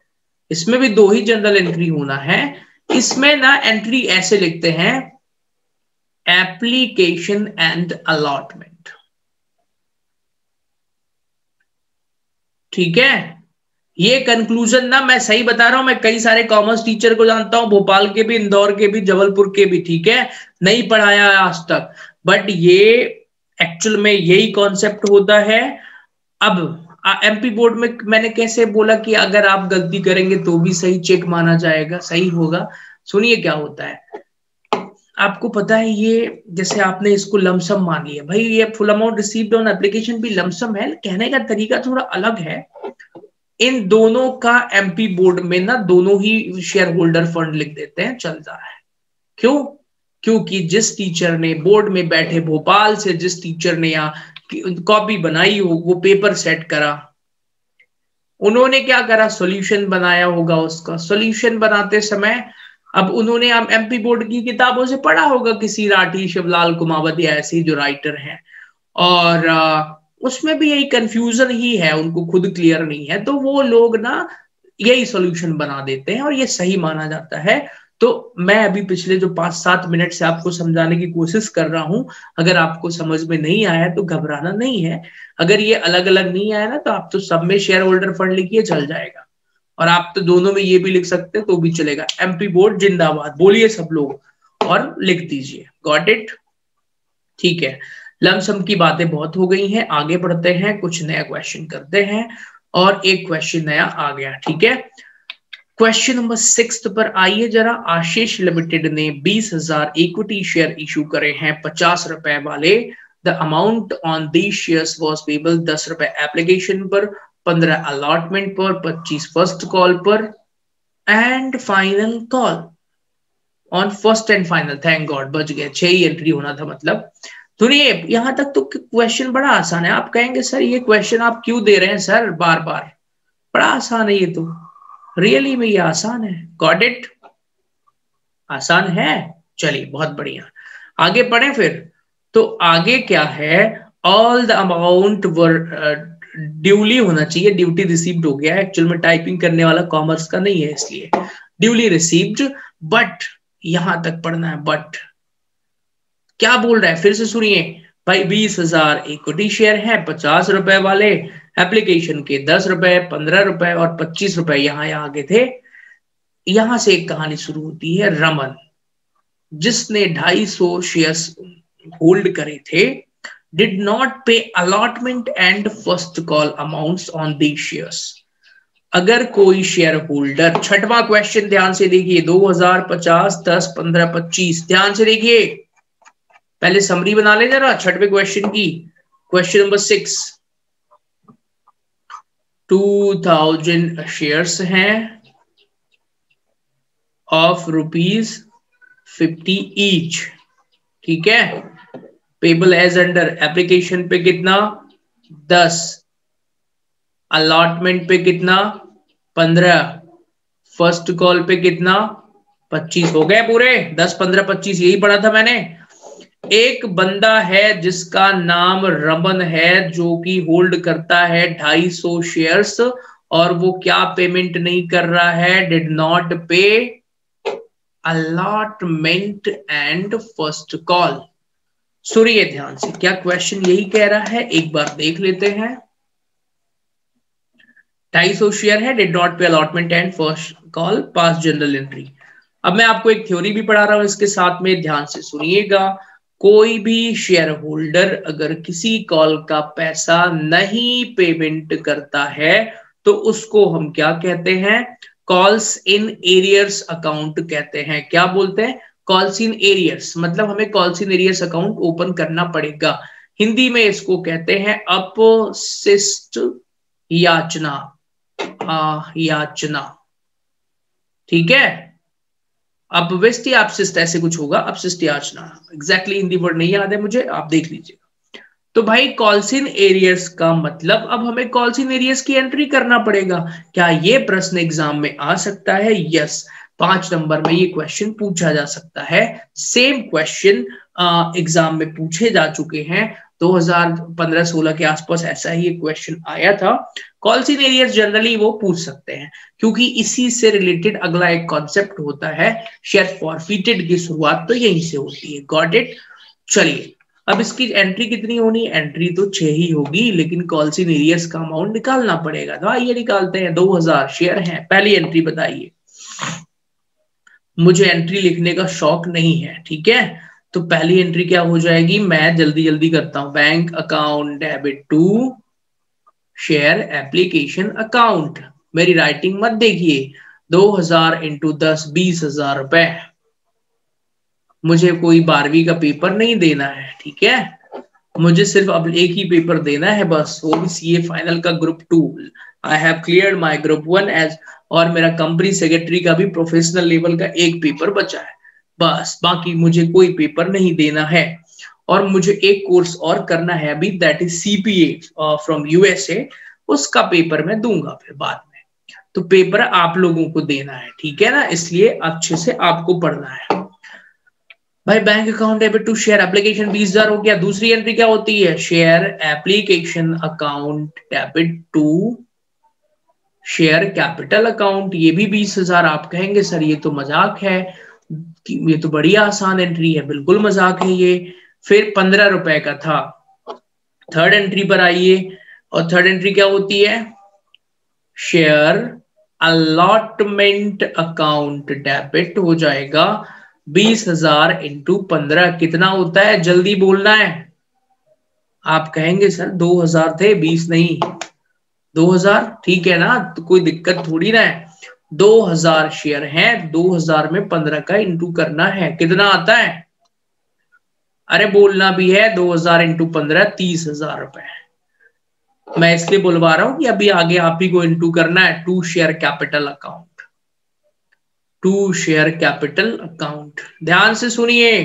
इसमें भी 2 ही जनरल एंट्री होना है। इसमें ना एंट्री ऐसे लिखते हैं, एप्लीकेशन एंड अलॉटमेंट। ठीक है, ये कंक्लूजन ना मैं सही बता रहा हूं, मैं कई सारे कॉमर्स टीचर को जानता हूं, भोपाल के भी, इंदौर के भी, जबलपुर के भी, ठीक है, नहीं पढ़ाया है आज तक, बट ये एक्चुअल में यही कॉन्सेप्ट होता है। अब एमपी बोर्ड में मैंने कैसे बोला कि अगर आप गलती करेंगे तो भी सही चेक माना जाएगा, सही होगा। सुनिए क्या होता है, आपको पता है ये, जैसे आपने इसको लमसम मान लिया, भाई ये full amount received on application भी लमसम है, कहने का तरीका थोड़ा अलग है। इन दोनों का एमपी बोर्ड में ना दोनों ही शेयर होल्डर फंड लिख देते हैं, चलता है। क्यों? क्योंकि जिस टीचर ने बोर्ड में बैठे भोपाल से, जिस टीचर ने यहाँ कॉपी बनाई हो, वो पेपर सेट करा, उन्होंने क्या करा, सॉल्यूशन बनाया होगा। उसका सॉल्यूशन बनाते समय अब उन्होंने एमपी बोर्ड की किताबों से पढ़ा होगा, किसी राठी, शिवलाल कुमावत या ऐसे जो राइटर हैं, और उसमें भी यही कंफ्यूजन ही है, उनको खुद क्लियर नहीं है, तो वो लोग ना यही सॉल्यूशन बना देते हैं और ये सही माना जाता है। तो मैं अभी पिछले जो 5-7 मिनट से आपको समझाने की कोशिश कर रहा हूं, अगर आपको समझ में नहीं आया तो घबराना नहीं है। अगर ये अलग अलग नहीं आया ना, तो आप तो सब में शेयर होल्डर फंड लिखिए, चल जाएगा। और आप तो दोनों में ये भी लिख सकते हैं तो भी चलेगा। एमपी बोर्ड जिंदाबाद बोलिए सब लोग और लिख दीजिए। Got it? ठीक है, लमसम की बातें बहुत हो गई हैं, आगे बढ़ते हैं, कुछ नया क्वेश्चन करते हैं। और एक क्वेश्चन नया आ गया, ठीक है। क्वेश्चन नंबर 6 पर आइए जरा। आशीष लिमिटेड ने 20,000 इक्विटी शेयर इशू करे हैं 50 रुपए वाले। The amount on these shares was payable 10 रुपए एप्लीकेशन पर, 15 अलॉटमेंट पर, 25 फर्स्ट कॉल पर and final call on first and final. Thank God, बच गए, 6 ही एंट्री होना था मतलब। सुनिए, यहां तक तो क्वेश्चन बड़ा आसान है। आप कहेंगे सर ये क्वेश्चन आप क्यों दे रहे हैं सर बार बार, बड़ा आसान है ये तो, रियली में ये आसान है। Got it? आसान है, चलिए बहुत बढ़िया, आगे पढ़े फिर। तो आगे क्या है, all the amount were duly होना चाहिए, ड्यूटी रिसीव्ड हो गया, एक्चुअल में टाइपिंग करने वाला कॉमर्स का नहीं है इसलिए ड्यूली रिसीव्ड, बट यहां तक पढ़ना है। बट क्या बोल रहा है, फिर से सुनिए भाई। 20,000 इक्विटी शेयर है 50 रुपए वाले, एप्लीकेशन के 10 रुपए, 15 रुपए और 25 रुपए यहाँ आगे थे। यहां से एक कहानी शुरू होती है। रमन, जिसने 250 शेयर्स होल्ड करे थे, डिड नॉट पे allotment and first call amounts on the shares. अगर कोई शेयर होल्डर, छठवां क्वेश्चन ध्यान से देखिए, 2000, 50, 10, 15, 25, ध्यान से देखिए, पहले समरी बना ले जरा छठवें क्वेश्चन की। क्वेश्चन नंबर 6, 2000 शेयर्स हैं ऑफ ₹50 ईच, ठीक है। पेबल एज अंडर, एप्लीकेशन पे कितना 10, अलॉटमेंट पे कितना 15, फर्स्ट कॉल पे कितना 25। हो गए पूरे 10, 15, 25, यही पढ़ा था मैंने। एक बंदा है जिसका नाम रमन है, जो कि होल्ड करता है 250 शेयर्स, और वो क्या पेमेंट नहीं कर रहा है, डिड नॉट पे अलॉटमेंट एंड फर्स्ट कॉल। सुनिए ध्यान से, क्या क्वेश्चन यही कह रहा है, एक बार देख लेते हैं। 250 शेयर है, डिड नॉट पे allotment and first call, pass general entry. अब मैं आपको एक थ्योरी भी पढ़ा रहा हूं इसके साथ में, ध्यान से सुनिएगा। कोई भी शेयर होल्डर अगर किसी कॉल का पैसा नहीं पेमेंट करता है तो उसको हम क्या कहते हैं, कॉल्स इन एरियर्स अकाउंट कहते हैं। क्या बोलते हैं, कॉल्स इन एरियर्स, मतलब हमें calls in arrears account open करना पड़ेगा। हिंदी में इसको कहते हैं अपशिष्ट याचना, याचना, ठीक है। अपविष्ट या अपशिष्ट ऐसे कुछ होगा, अपशिष्ट याचना, एग्जैक्टली हिंदी वर्ड नहीं याद है मुझे, आप देख लीजिएगा। तो भाई कॉल्स इन एरियर्स का मतलब अब हमें कॉल्स इन एरियर्स की एंट्री करना पड़ेगा। क्या ये प्रश्न एग्जाम में आ सकता है? यस, 5 नंबर में ये क्वेश्चन पूछा जा सकता है। सेम क्वेश्चन एग्जाम में पूछे जा चुके हैं, 2015-16 के आसपास ऐसा ही एक क्वेश्चन आया था। कॉल्स इन एरियर्स जनरली वो पूछ सकते हैं, क्योंकि इसी से रिलेटेड अगला एक कॉन्सेप्ट होता है शेयर फॉरफिटेड की शुरुआत तो यहीं से होती है। Got it. चलिए अब इसकी एंट्री कितनी होनी है? एंट्री तो 6 ही होगी, लेकिन कॉल्स इन एरियर्स का अमाउंट निकालना पड़ेगा। तो आइए निकालते हैं। 2000 शेयर हैं। पहली एंट्री बताइए। मुझे एंट्री लिखने का शौक नहीं है, ठीक है, तो पहली एंट्री क्या हो जाएगी? मैं जल्दी जल्दी करता हूं। Bank account debit to share application account. मेरी राइटिंग मत देखिए। 2000 इंटू 10 20,000 रुपए। मुझे कोई 12वीं का पेपर नहीं देना है, ठीक है, मुझे सिर्फ अब एक ही पेपर देना है बस, वो भी सीए फाइनल का group 2। I have cleared my group 1 as, और मेरा कंपनी सेक्रेटरी का भी प्रोफेशनल लेवल का एक पेपर बचा है बस, बाकी मुझे कोई पेपर नहीं देना है। और मुझे एक कोर्स और करना है अभी, that is CPA from USA, उसका पेपर मैं दूंगा फिर बाद में। तो पेपर आप लोगों को देना है, ठीक है ना, इसलिए अच्छे से आपको पढ़ना है भाई। Bank account debit to share application 20,000 हो गया। दूसरी एंट्री क्या होती है? Share application account debit to share capital account, ये भी 20,000। आप कहेंगे सर ये तो मजाक है, ये तो बड़ी आसान एंट्री है। बिल्कुल मजाक है ये। फिर 15 रुपए का था। थर्ड एंट्री पर आइए, और थर्ड एंट्री क्या होती है? शेयर अलॉटमेंट अकाउंट डेबिट हो जाएगा 20,000 इंटू 15। कितना होता है? जल्दी बोलना है। आप कहेंगे सर 2,000 थे, 20 नहीं। 2000 ठीक है ना, तो कोई दिक्कत थोड़ी ना है। 2000 शेयर हैं, 2000 में 15 का इंटू करना है। कितना आता है? अरे बोलना भी है। 2000 इंटू 15 30,000 रुपए। मैं इसलिए बुलवा रहा हूं कि अभी आगे आप ही को इंटू करना है। To share capital account, to share capital account. ध्यान से सुनिए,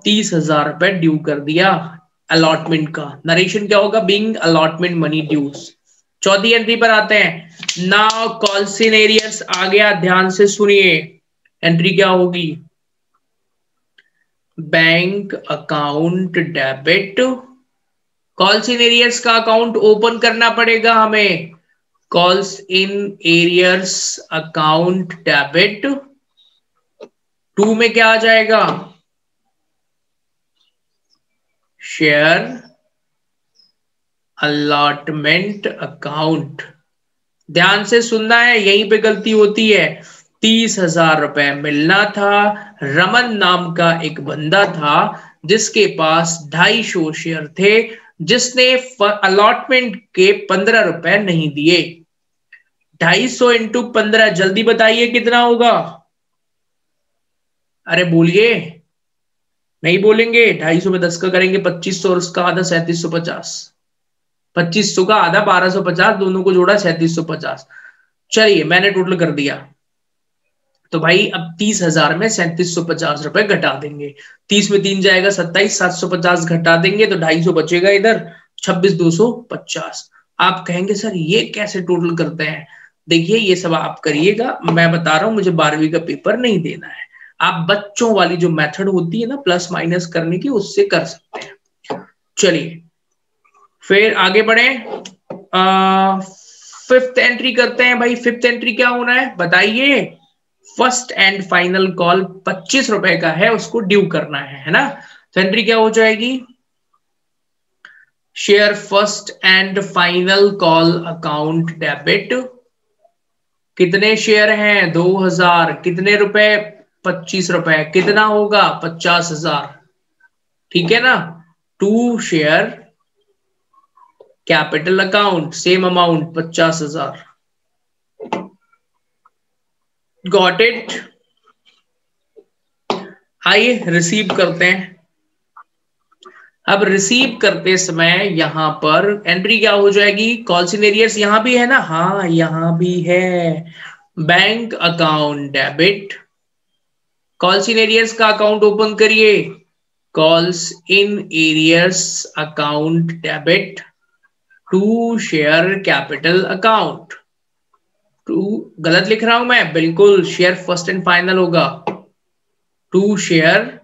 30,000 रुपए ड्यू कर दिया अलॉटमेंट का। नरेशन क्या होगा? Being allotment money dues. चौथी एंट्री पर आते हैं। नाउ कॉल्स इन एरियर्स आ गया, ध्यान से सुनिए। एंट्री क्या होगी? Bank account debit, calls in arrears का अकाउंट ओपन करना पड़ेगा हमें। Calls in arrears account debit to में क्या आ जाएगा? Share allotment account. ध्यान से सुनना है, यहीं पे गलती होती है। 30,000 रुपए मिलना था। रमन नाम का एक बंदा था जिसके पास 250 शेयर थे, जिसने अलॉटमेंट के 15 रुपए नहीं दिए। 250 इंटू 15 जल्दी बताइए कितना होगा? अरे बोलिए। नहीं बोलेंगे? 250 में 10 का करेंगे 2500, और उसका आधा 3750। 2500 का आधा 1250, दोनों को जोड़ा 3750। चलिए मैंने टोटल कर दिया। तो भाई अब 30,000 में 3750 रुपए घटा देंगे। 30 में 3 जाएगा 27, 750 घटा देंगे तो 250 बचेगा इधर, 26,250। आप कहेंगे सर ये कैसे टोटल करते हैं? देखिए ये सब आप करिएगा, मैं बता रहा हूं, मुझे 12वीं का पेपर नहीं देना है। आप बच्चों वाली जो मेथड होती है ना प्लस माइनस करने की, उससे कर सकते हैं। चलिए फिर आगे बढ़े। फिफ्थ एंट्री करते हैं भाई। फिफ्थ एंट्री क्या होना है बताइए? फर्स्ट एंड फाइनल कॉल 25 रुपए का है, उसको ड्यू करना है ना। तो एंट्री क्या हो जाएगी? Share first and final call account debit. कितने शेयर हैं? 2000। कितने रुपए? 25 रुपए। कितना होगा? 50,000। ठीक है ना। To share capital account, same amount 50,000। Got it. आइए रिसीव करते हैं। अब रिसीव करते समय यहां पर एंट्री क्या हो जाएगी? कॉल्स इन एरियर्स यहां भी है ना? हाँ यहां भी है। Bank account debit, calls in arrears का अकाउंट ओपन करिए। Calls in arrears account debit to share capital account. To गलत लिख रहा हूं मैं? बिल्कुल, शेयर फर्स्ट एंड फाइनल होगा। To share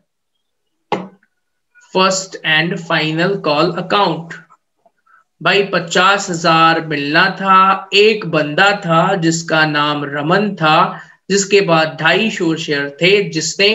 first and final call account. भाई 50,000 मिलना था। एक बंदा था जिसका नाम रमन था, जिसके बाद 250 शेयर थे, जिसने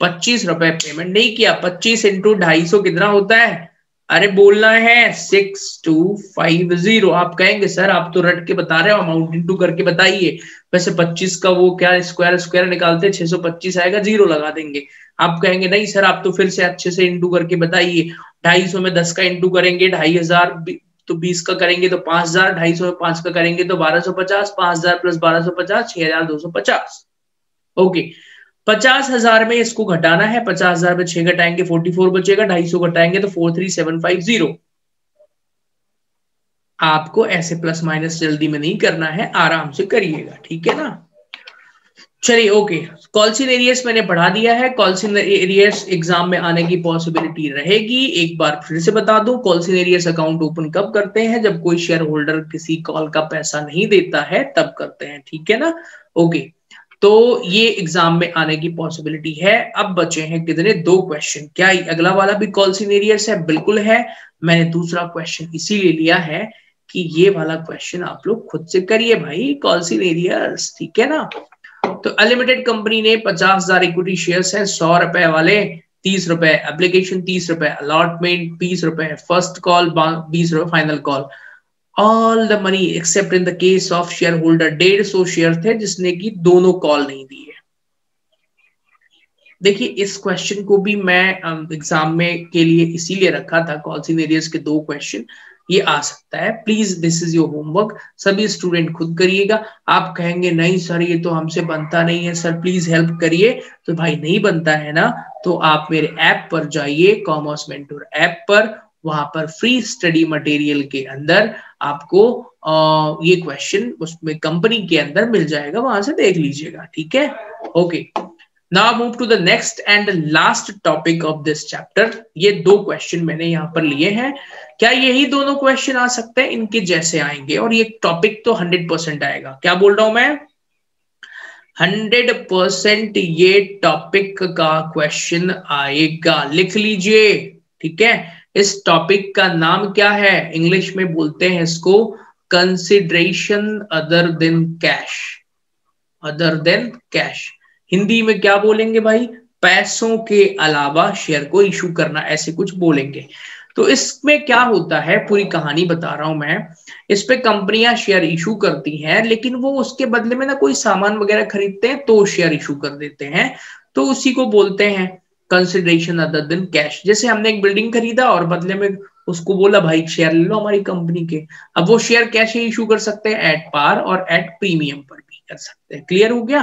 25 रुपए पेमेंट नहीं किया। 25 इंटू 250 कितना होता है? अरे बोलना है 6250। आप कहेंगे सर आप तो रट के बता रहे हो, अमाउंट इंटू करके बताइए। वैसे 25 का वो क्या स्क्वायर स्क्वायर निकालते, 625 आएगा, जीरो लगा देंगे। आप कहेंगे नहीं सर आप तो फिर से अच्छे से इंटू करके बताइए। 250 में 10 का इंटू करेंगे 2500, तो 20 का करेंगे तो 5000, 250 में 5 का करेंगे तो 1250, 5000 प्लस 1250 6250। ओके, 50,000 में इसको घटाना है। 50,000 में 6 घटाएंगे 44 बचेगा, 250 घटाएंगे तो 43750। आपको ऐसे प्लस माइनस जल्दी में नहीं करना है, आराम से करिएगा, ठीक है ना। चलिए ओके, कॉल्सिन एरियस मैंने पढ़ा दिया है। कॉल्सिन एरियस एग्जाम में आने की पॉसिबिलिटी रहेगी। एक बार फिर से बता दूं, कॉल्सिन एरियस अकाउंट ओपन कब करते हैं? जब कोई शेयर होल्डर किसी कॉल का पैसा नहीं देता है तब करते हैं, ठीक है ना। ओके, तो ये एग्जाम में आने की पॉसिबिलिटी है। अब बचे हैं कितने? 2 क्वेश्चन। क्या अगला वाला भी कॉल्सिन एरियस है? बिल्कुल है। मैंने दूसरा क्वेश्चन इसीलिए लिया है कि ये वाला क्वेश्चन आप लोग खुद से करिए भाई, कॉल्सिन एरियस, ठीक है ना। तो अनलिमिटेड कंपनी ने 50,000 इक्विटी शेयर्स हैं, 100 रुपए वाले, 30 रुपए एप्लीकेशन, 30 रुपए अलॉटमेंट, 20 रुपए फर्स्ट कॉल, 20 रुपए final call. All the money accept in the case of share holder, 150 share थे जिसने की दोनों कॉल नहीं दी है। देखिए इस क्वेश्चन को भी मैं एग्जाम में के लिए इसीलिए रखा था, कॉल्सिन एरियस के 2 क्वेश्चन ये आ सकता है। Please this is your homework, सभी स्टूडेंट खुद करिएगा। आप कहेंगे नहीं सर ये तो हमसे बनता नहीं है, सर प्लीज हेल्प करिए। तो भाई नहीं बनता है ना, तो आप मेरे ऐप पर जाइए, कॉमर्स मेंटोर ऐप पर। वहां पर फ्री स्टडी मटेरियल के अंदर आपको ये क्वेश्चन उसमें कंपनी के अंदर मिल जाएगा, वहां से देख लीजिएगा, ठीक है। Okay, now move to the next and last topic of this chapter. ये 2 क्वेश्चन मैंने यहाँ पर लिए हैं। क्या यही दोनों क्वेश्चन आ सकते हैं? इनके जैसे आएंगे और ये टॉपिक तो 100% आएगा। क्या बोल रहा हूं मैं? 100% ये टॉपिक का क्वेश्चन आएगा, लिख लीजिए, ठीक है। इस टॉपिक का नाम क्या है? इंग्लिश में बोलते हैं इसको consideration other than cash. Other than cash Hindi में क्या बोलेंगे भाई? पैसों के अलावा शेयर को इशू करना, ऐसे कुछ बोलेंगे। तो इसमें क्या होता है, पूरी कहानी बता रहा हूं मैं। इस पे कंपनियां शेयर इशू करती हैं, लेकिन वो उसके बदले में ना कोई सामान वगैरह खरीदते हैं तो शेयर इशू कर देते हैं। तो उसी को बोलते हैं कंसिडरेशन अदर देन कैश। जैसे हमने एक बिल्डिंग खरीदा और बदले में उसको बोला भाई शेयर ले लो हमारी कंपनी के। अब वो शेयर कैसे इशू कर सकते हैं? एट पार और एट प्रीमियम पर भी कर सकते हैं। क्लियर हो गया?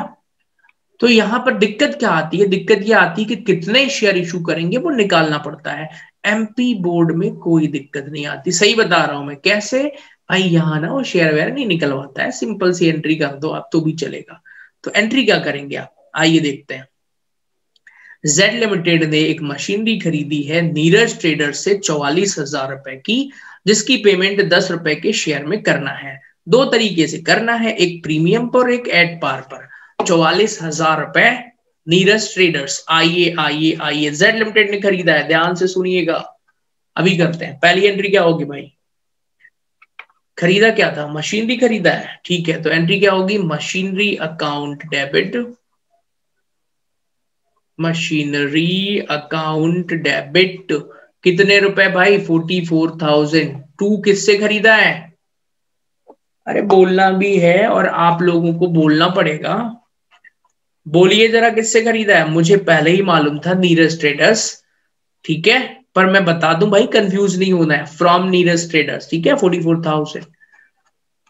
तो यहां पर दिक्कत क्या आती है? दिक्कत ये आती है कि कितने शेयर इशू करेंगे वो निकालना पड़ता है। एमपी बोर्ड में कोई दिक्कत नहीं आती, सही बता रहा हूं मैं। कैसे भाई? यहाँ ना वो शेयर वेयर नहीं निकलवाता है, सिंपल सी एंट्री कर दो आप तो भी चलेगा। तो एंट्री क्या करेंगे आप, आइए देखते हैं। जेड लिमिटेड ने एक मशीनरी खरीदी है नीरज ट्रेडर से 44,000 रुपए की, जिसकी पेमेंट 10 रुपए के शेयर में करना है। 2 तरीके से करना है, एक प्रीमियम पर, एक एट पार पर। 44,000 रुपए नीरज ट्रेडर्स, आइए आइए आइए, जेड लिमिटेड ने खरीदा है, ध्यान से सुनिएगा। अभी करते हैं। पहली एंट्री क्या होगी भाई? खरीदा क्या था? मशीनरी खरीदा है, ठीक है। तो एंट्री क्या होगी? Machinery account debit, machinery account debit. कितने रुपए भाई? 44,000। 2 किससे खरीदा है? अरे बोलना भी है और आप लोगों को बोलना पड़ेगा। बोलिए जरा किससे खरीदा है? मुझे पहले ही मालूम था, नीरज ट्रेडर्स, ठीक है। पर मैं बता दूं भाई, कंफ्यूज नहीं होना है, फ्रॉम नीरज ट्रेडर्स, ठीक है। 44,000।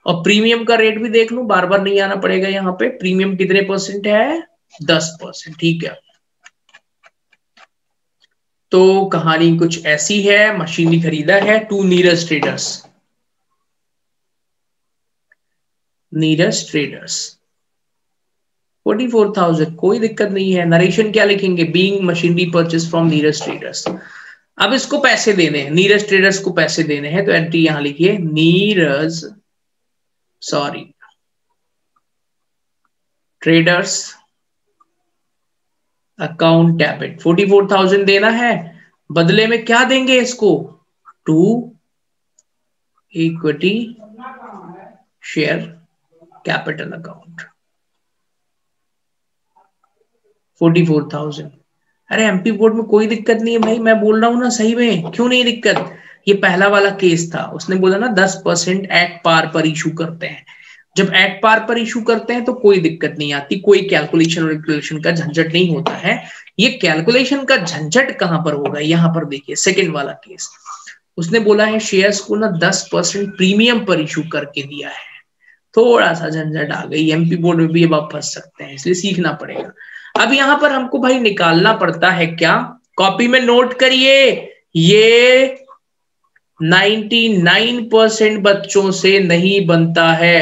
और प्रीमियम का रेट भी देख लूं, बार बार नहीं आना पड़ेगा यहाँ पे। प्रीमियम कितने परसेंट है? 10%, ठीक है। तो कहानी कुछ ऐसी है, मशीनरी खरीदा है to Neeraj traders. Neeraj traders 44,000, कोई दिक्कत नहीं है। नरेशन क्या लिखेंगे? Being machinery purchase from Neeraj traders. अब इसको पैसे देने हैं, नीरज ट्रेडर्स को पैसे देने हैं, तो एंट्री यहां लिखिए, नीरज ट्रेडर्स अकाउंट डेबिट। 44,000 देना है, बदले में क्या देंगे इसको, to equity share capital account 44,000। अरे एमपी बोर्ड में कोई दिक्कत नहीं है भाई, मैं बोल रहा हूं ना सही में, क्यों नहीं दिक्कत। ये पहला वाला केस था, उसने बोला ना 10% एट पार पर इशू करते हैं। जब एट पार पर इशू करते हैं तो कोई दिक्कत नहीं आती, कोई कैलकुलेशन का झंझट नहीं होता है। ये कैलकुलेशन का झंझट कहां पर होगा, यहां पर देखिए सेकंड वाला केस। उसने बोला है शेयर्स को ना 10% प्रीमियम पर इशू करके दिया है, थोड़ा सा झंझट आ गई। एमपी बोर्ड में भी अब आप फंस सकते हैं, इसलिए सीखना पड़ेगा। अब यहां पर हमको भाई निकालना पड़ता है क्या, कॉपी में नोट करिए, ये 99% बच्चों से नहीं बनता है।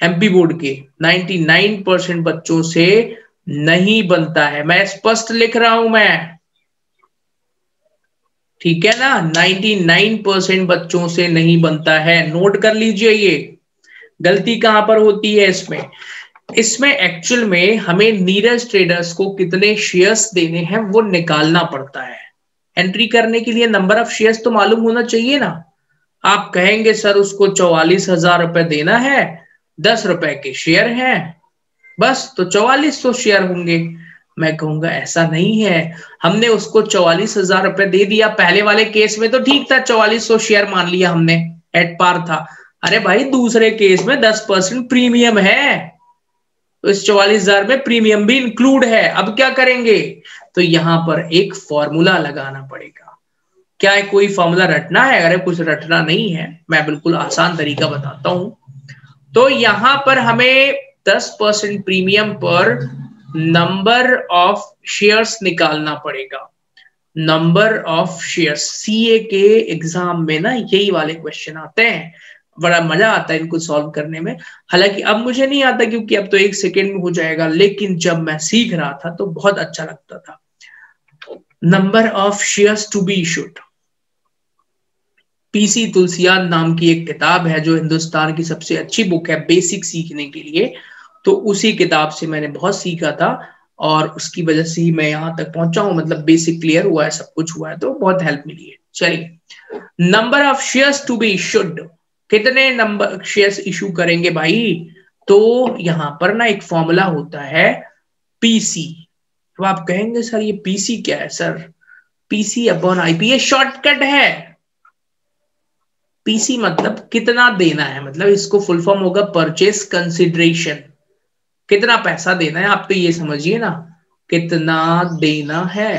एमपी बोर्ड के 99% बच्चों से नहीं बनता है, मैं स्पष्ट लिख रहा हूं मैं, ठीक है ना। 99% बच्चों से नहीं बनता है, नोट कर लीजिए। ये गलती कहां पर होती है इसमें, इसमें एक्चुअल में हमें नीरज ट्रेडर्स को कितने शेयर्स देने हैं वो निकालना पड़ता है। एंट्री करने के लिए नंबर ऑफ शेयर्स तो मालूम होना चाहिए ना। आप कहेंगे सर उसको 44,000 रुपए देना है, 10 रुपए के शेयर हैं, बस तो 4400 शेयर होंगे। मैं कहूंगा ऐसा नहीं है, हमने उसको 44,000 रुपए दे दिया। पहले वाले केस में तो ठीक था, 4400 शेयर मान लिया हमने, एट पार था। अरे भाई दूसरे केस में 10% प्रीमियम है, तो इस 44,000 में प्रीमियम भी इंक्लूड है। अब क्या करेंगे, तो यहां पर एक फॉर्मूला लगाना पड़ेगा। क्या है, कोई फॉर्मूला रटना है? अरे कुछ रटना नहीं है, मैं बिल्कुल आसान तरीका बताता हूं। तो यहां पर हमें 10% प्रीमियम पर नंबर ऑफ शेयर्स निकालना पड़ेगा। नंबर ऑफ शेयर्स, सीए के एग्जाम में ना यही वाले क्वेश्चन आते हैं, बड़ा मजा आता है इनको सॉल्व करने में। हालांकि अब मुझे नहीं आता क्योंकि अब तो 1 सेकेंड में हो जाएगा, लेकिन जब मैं सीख रहा था तो बहुत अच्छा लगता था। Number of shares to be issued, PC Tulsian नाम की एक किताब है जो हिंदुस्तान की सबसे अच्छी बुक है बेसिक सीखने के लिए, तो उसी किताब से मैंने बहुत सीखा था और उसकी वजह से ही मैं यहां तक पहुंचा हूं, मतलब बेसिक क्लियर हुआ है, सब कुछ हुआ है, तो बहुत हेल्प मिली है। चलिए, number of shares to be issued, कितने नंबर शेयर्स इशू करेंगे भाई, तो यहां पर ना एक फॉर्मूला होता है पीसी। तो आप कहेंगे सर ये पीसी क्या है सर, पीसी अपॉन आईपी, ये शॉर्टकट है। पीसी मतलब कितना देना है, मतलब इसको फुल फॉर्म होगा परचेस कंसिडरेशन, कितना पैसा देना है, आप तो ये समझिए ना, कितना देना है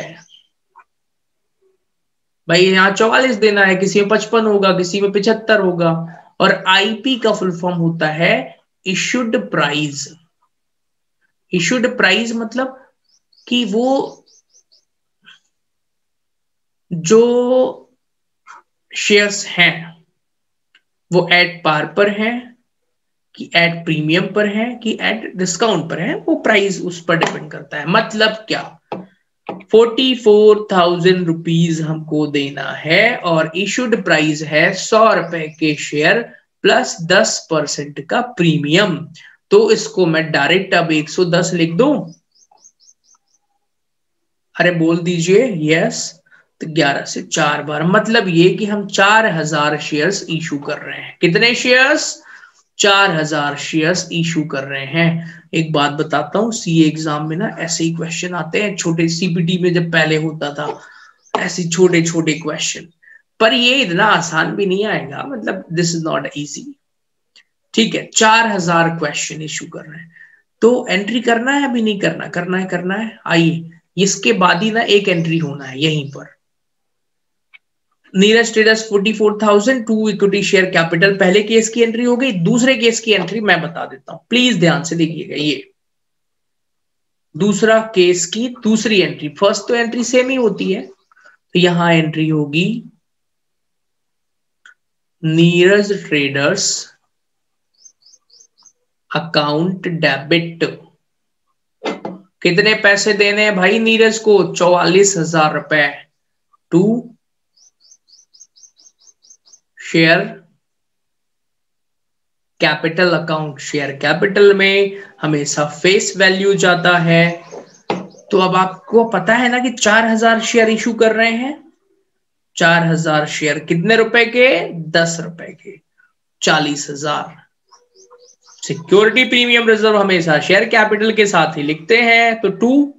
भाई। यहाँ 44 देना है, किसी में 55 होगा, किसी में 75 होगा। और आईपी का फुल फॉर्म होता है इशूड प्राइस। इशूड प्राइस मतलब कि वो जो शेयर्स हैं वो एट पार पर है कि एट प्रीमियम पर है कि एट डिस्काउंट पर है, वो प्राइस उस पर डिपेंड करता है। मतलब क्या, 44,000 रुपीज हमको देना है और इशूड प्राइस है 100 रुपए के शेयर प्लस 10% का प्रीमियम। तो इसको मैं डायरेक्ट अब 110 लिख दूं, अरे बोल दीजिए यस। तो 11 से 4 बार, मतलब ये कि हम 4,000 शेयर्स इशू कर रहे हैं। कितने शेयर्स, 4,000 शेयर्स इशू कर रहे हैं। एक बात बताता हूँ, सीए एग्जाम में ना ऐसे ही क्वेश्चन आते हैं, छोटे सीपीटी में जब पहले होता था ऐसे छोटे छोटे क्वेश्चन, पर ये इतना आसान भी नहीं आएगा, मतलब दिस इज नॉट इजी। ठीक है, 4,000 क्वेश्चन इशू कर रहे हैं, तो एंट्री करना है अभी नहीं करना, करना है, करना है। आइए, इसके बाद ही ना एक एंट्री होना है यहीं पर। Neeraj traders 44,000 to equity share capital, पहले केस की एंट्री हो गई। दूसरे केस की एंट्री मैं बता देता हूं, प्लीज ध्यान से देखिएगा। ये दूसरा केस की दूसरी एंट्री, फर्स्ट तो एंट्री सेम ही होती है, तो यहां एंट्री होगी नीरज ट्रेडर्स अकाउंट डेबिट। कितने पैसे देने हैं भाई नीरज को, 44,000 रुपए to share capital account. Share capital में हमेशा फेस वैल्यू जाता है, तो अब आपको पता है ना कि 4000 शेयर इशू कर रहे हैं। 4000 शेयर कितने रुपए के? 10 रुपए के, 40,000। सिक्योरिटी प्रीमियम रिजर्व हमेशा शेयर कैपिटल के साथ ही लिखते हैं, तो 2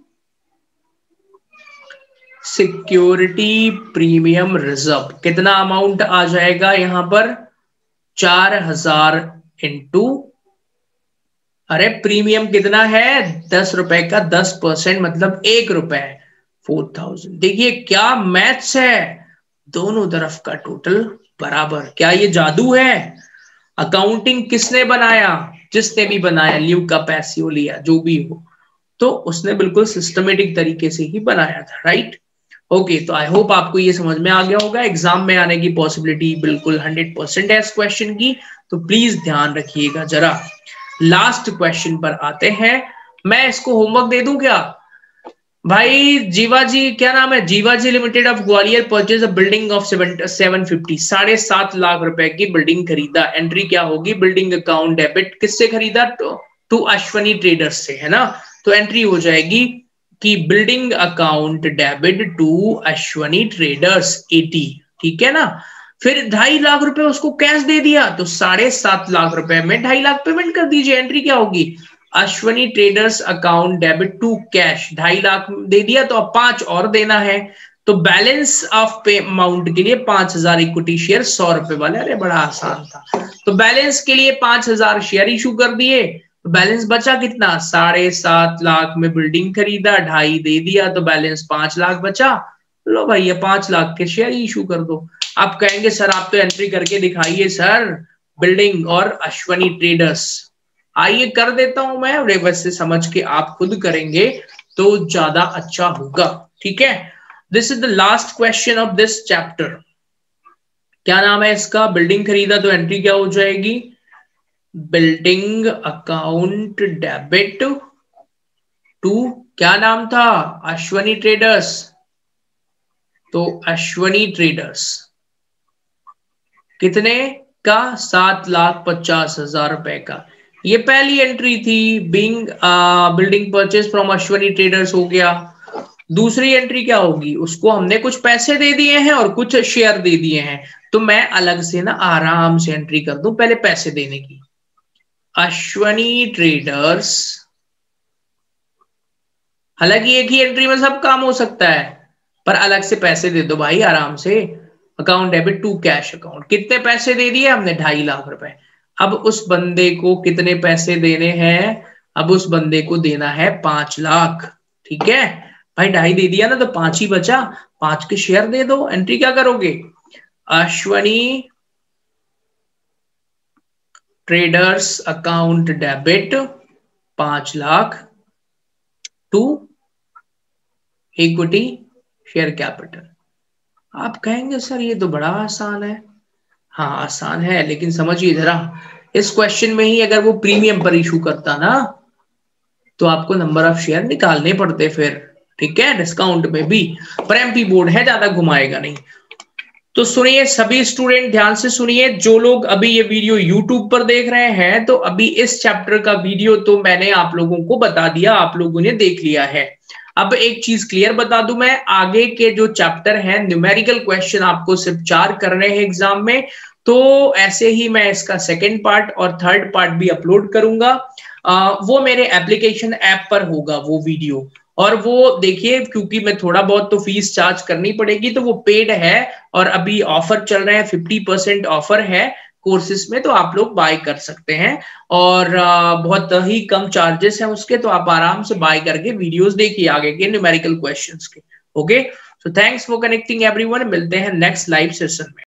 सिक्योरिटी प्रीमियम रिजर्व कितना अमाउंट आ जाएगा यहां पर? 4000 इंटू, अरे प्रीमियम कितना है? 10 रुपए का 10% मतलब 1 रुपए, 4000। देखिए क्या मैथ्स है, दोनों तरफ का टोटल बराबर। क्या ये जादू है? अकाउंटिंग किसने बनाया? जिसने भी बनाया, ल्यूका पैसिओली जो भी हो, तो उसने बिल्कुल सिस्टमेटिक तरीके से ही बनाया था, राइट? ओके, तो आई होप आपको ये समझ में आ गया होगा। एग्जाम में आने की पॉसिबिलिटी बिल्कुल 100% है इस क्वेश्चन की, तो प्लीज ध्यान रखिएगा जरा। लास्ट क्वेश्चन पर आते हैं। मैं इसको होमवर्क दे दूं क्या भाई? जीवाजी, क्या नाम है, Jiwaji limited of Gwalior purchase a building of 750, 7.5 lakh रुपए की बिल्डिंग खरीदा। एंट्री क्या होगी? Building account debit. किससे खरीदा? टू अश्वनी ट्रेडर्स से, है ना? तो एंट्री हो जाएगी कि building account debit to Ashwani traders 80, ठीक है ना? फिर 2.5 लाख रुपए उसको कैश दे दिया, तो 7.5 लाख रुपए में 2.5 लाख पेमेंट कर दीजिए। एंट्री क्या होगी? Ashwani traders account debit to cash, 2.5 lakh दे दिया, तो अब 5 और देना है। तो बैलेंस ऑफ पे अमाउंट के लिए 5000 इक्विटी शेयर 100 रुपए वाले। अरे बड़ा आसान था। तो बैलेंस के लिए 5000 शेयर इशू कर दिए, तो बैलेंस बचा कितना? 7.5 लाख में बिल्डिंग खरीदा, 2.5 दे दिया, तो बैलेंस 5 लाख बचा। लो भैया 5 लाख के शेयर इशू कर दो। आप कहेंगे सर आप तो एंट्री करके दिखाइए सर, बिल्डिंग और अश्वनी ट्रेडर्स। आइए कर देता हूं मैं, और वैसे समझ के आप खुद करेंगे तो ज्यादा अच्छा होगा, ठीक है? This is the last question of this chapter. क्या नाम है इसका? बिल्डिंग खरीदा, तो एंट्री क्या हो जाएगी? बिल्डिंग अकाउंट डेबिट टू, क्या नाम था? अश्वनी ट्रेडर्स। तो अश्वनी ट्रेडर्स कितने का? 7,50,000 रुपए का। ये पहली एंट्री थी, building purchase from Ashwani traders हो गया। दूसरी एंट्री क्या होगी? उसको हमने कुछ पैसे दे दिए हैं और कुछ शेयर दे दिए हैं, तो मैं अलग से ना आराम से एंट्री कर दूं पहले पैसे देने की। अश्वनी ट्रेडर्स, हालांकि एक ही एंट्री में सब काम हो सकता है, पर अलग से पैसे दे दो भाई आराम से। Account debit to cash account, कितने पैसे दे दिए हमने? 2.5 लाख रुपए। अब उस बंदे को कितने पैसे देने हैं? अब उस बंदे को देना है 5 लाख, ठीक है भाई? 2.5 दे दिया ना, तो 5 ही बचा, 5 के शेयर दे दो। एंट्री क्या करोगे? Ashwani traders account debit 5 lakh to equity share capital. आप कहेंगे सर ये तो बड़ा आसान है। हाँ आसान है, लेकिन समझिए जरा, इस क्वेश्चन में ही अगर वो प्रीमियम पर इशू करता ना, तो आपको नंबर ऑफ शेयर निकालने पड़ते फिर, ठीक है? डिस्काउंट में भी, पर एमपी बोर्ड है, ज्यादा घुमाएगा नहीं। तो सुनिए सभी स्टूडेंट, ध्यान से सुनिए। जो लोग अभी ये वीडियो यूट्यूब पर देख रहे हैं, तो अभी इस चैप्टर का वीडियो तो मैंने आप लोगों को बता दिया, आप लोगों ने देख लिया है। अब एक चीज क्लियर बता दूं मैं, आगे के जो चैप्टर हैं, न्यूमेरिकल क्वेश्चन आपको सिर्फ 4 करने हैं एग्जाम में, तो ऐसे ही मैं इसका सेकेंड पार्ट और थर्ड पार्ट भी अपलोड करूंगा। वो मेरे एप्लीकेशन ऐप पर होगा वो वीडियो, और वो देखिए, क्योंकि मैं थोड़ा बहुत तो फीस चार्ज करनी पड़ेगी, तो वो पेड है, और अभी ऑफर चल रहा है, 50% ऑफर है कोर्सेज में, तो आप लोग बाय कर सकते हैं, और बहुत ही कम चार्जेस हैं उसके, तो आप आराम से बाय करके वीडियोस देखिए आगे के न्यूमेरिकल क्वेश्चंस के। Okay, so thanks for connecting everyone. मिलते हैं नेक्स्ट लाइव सेशन में।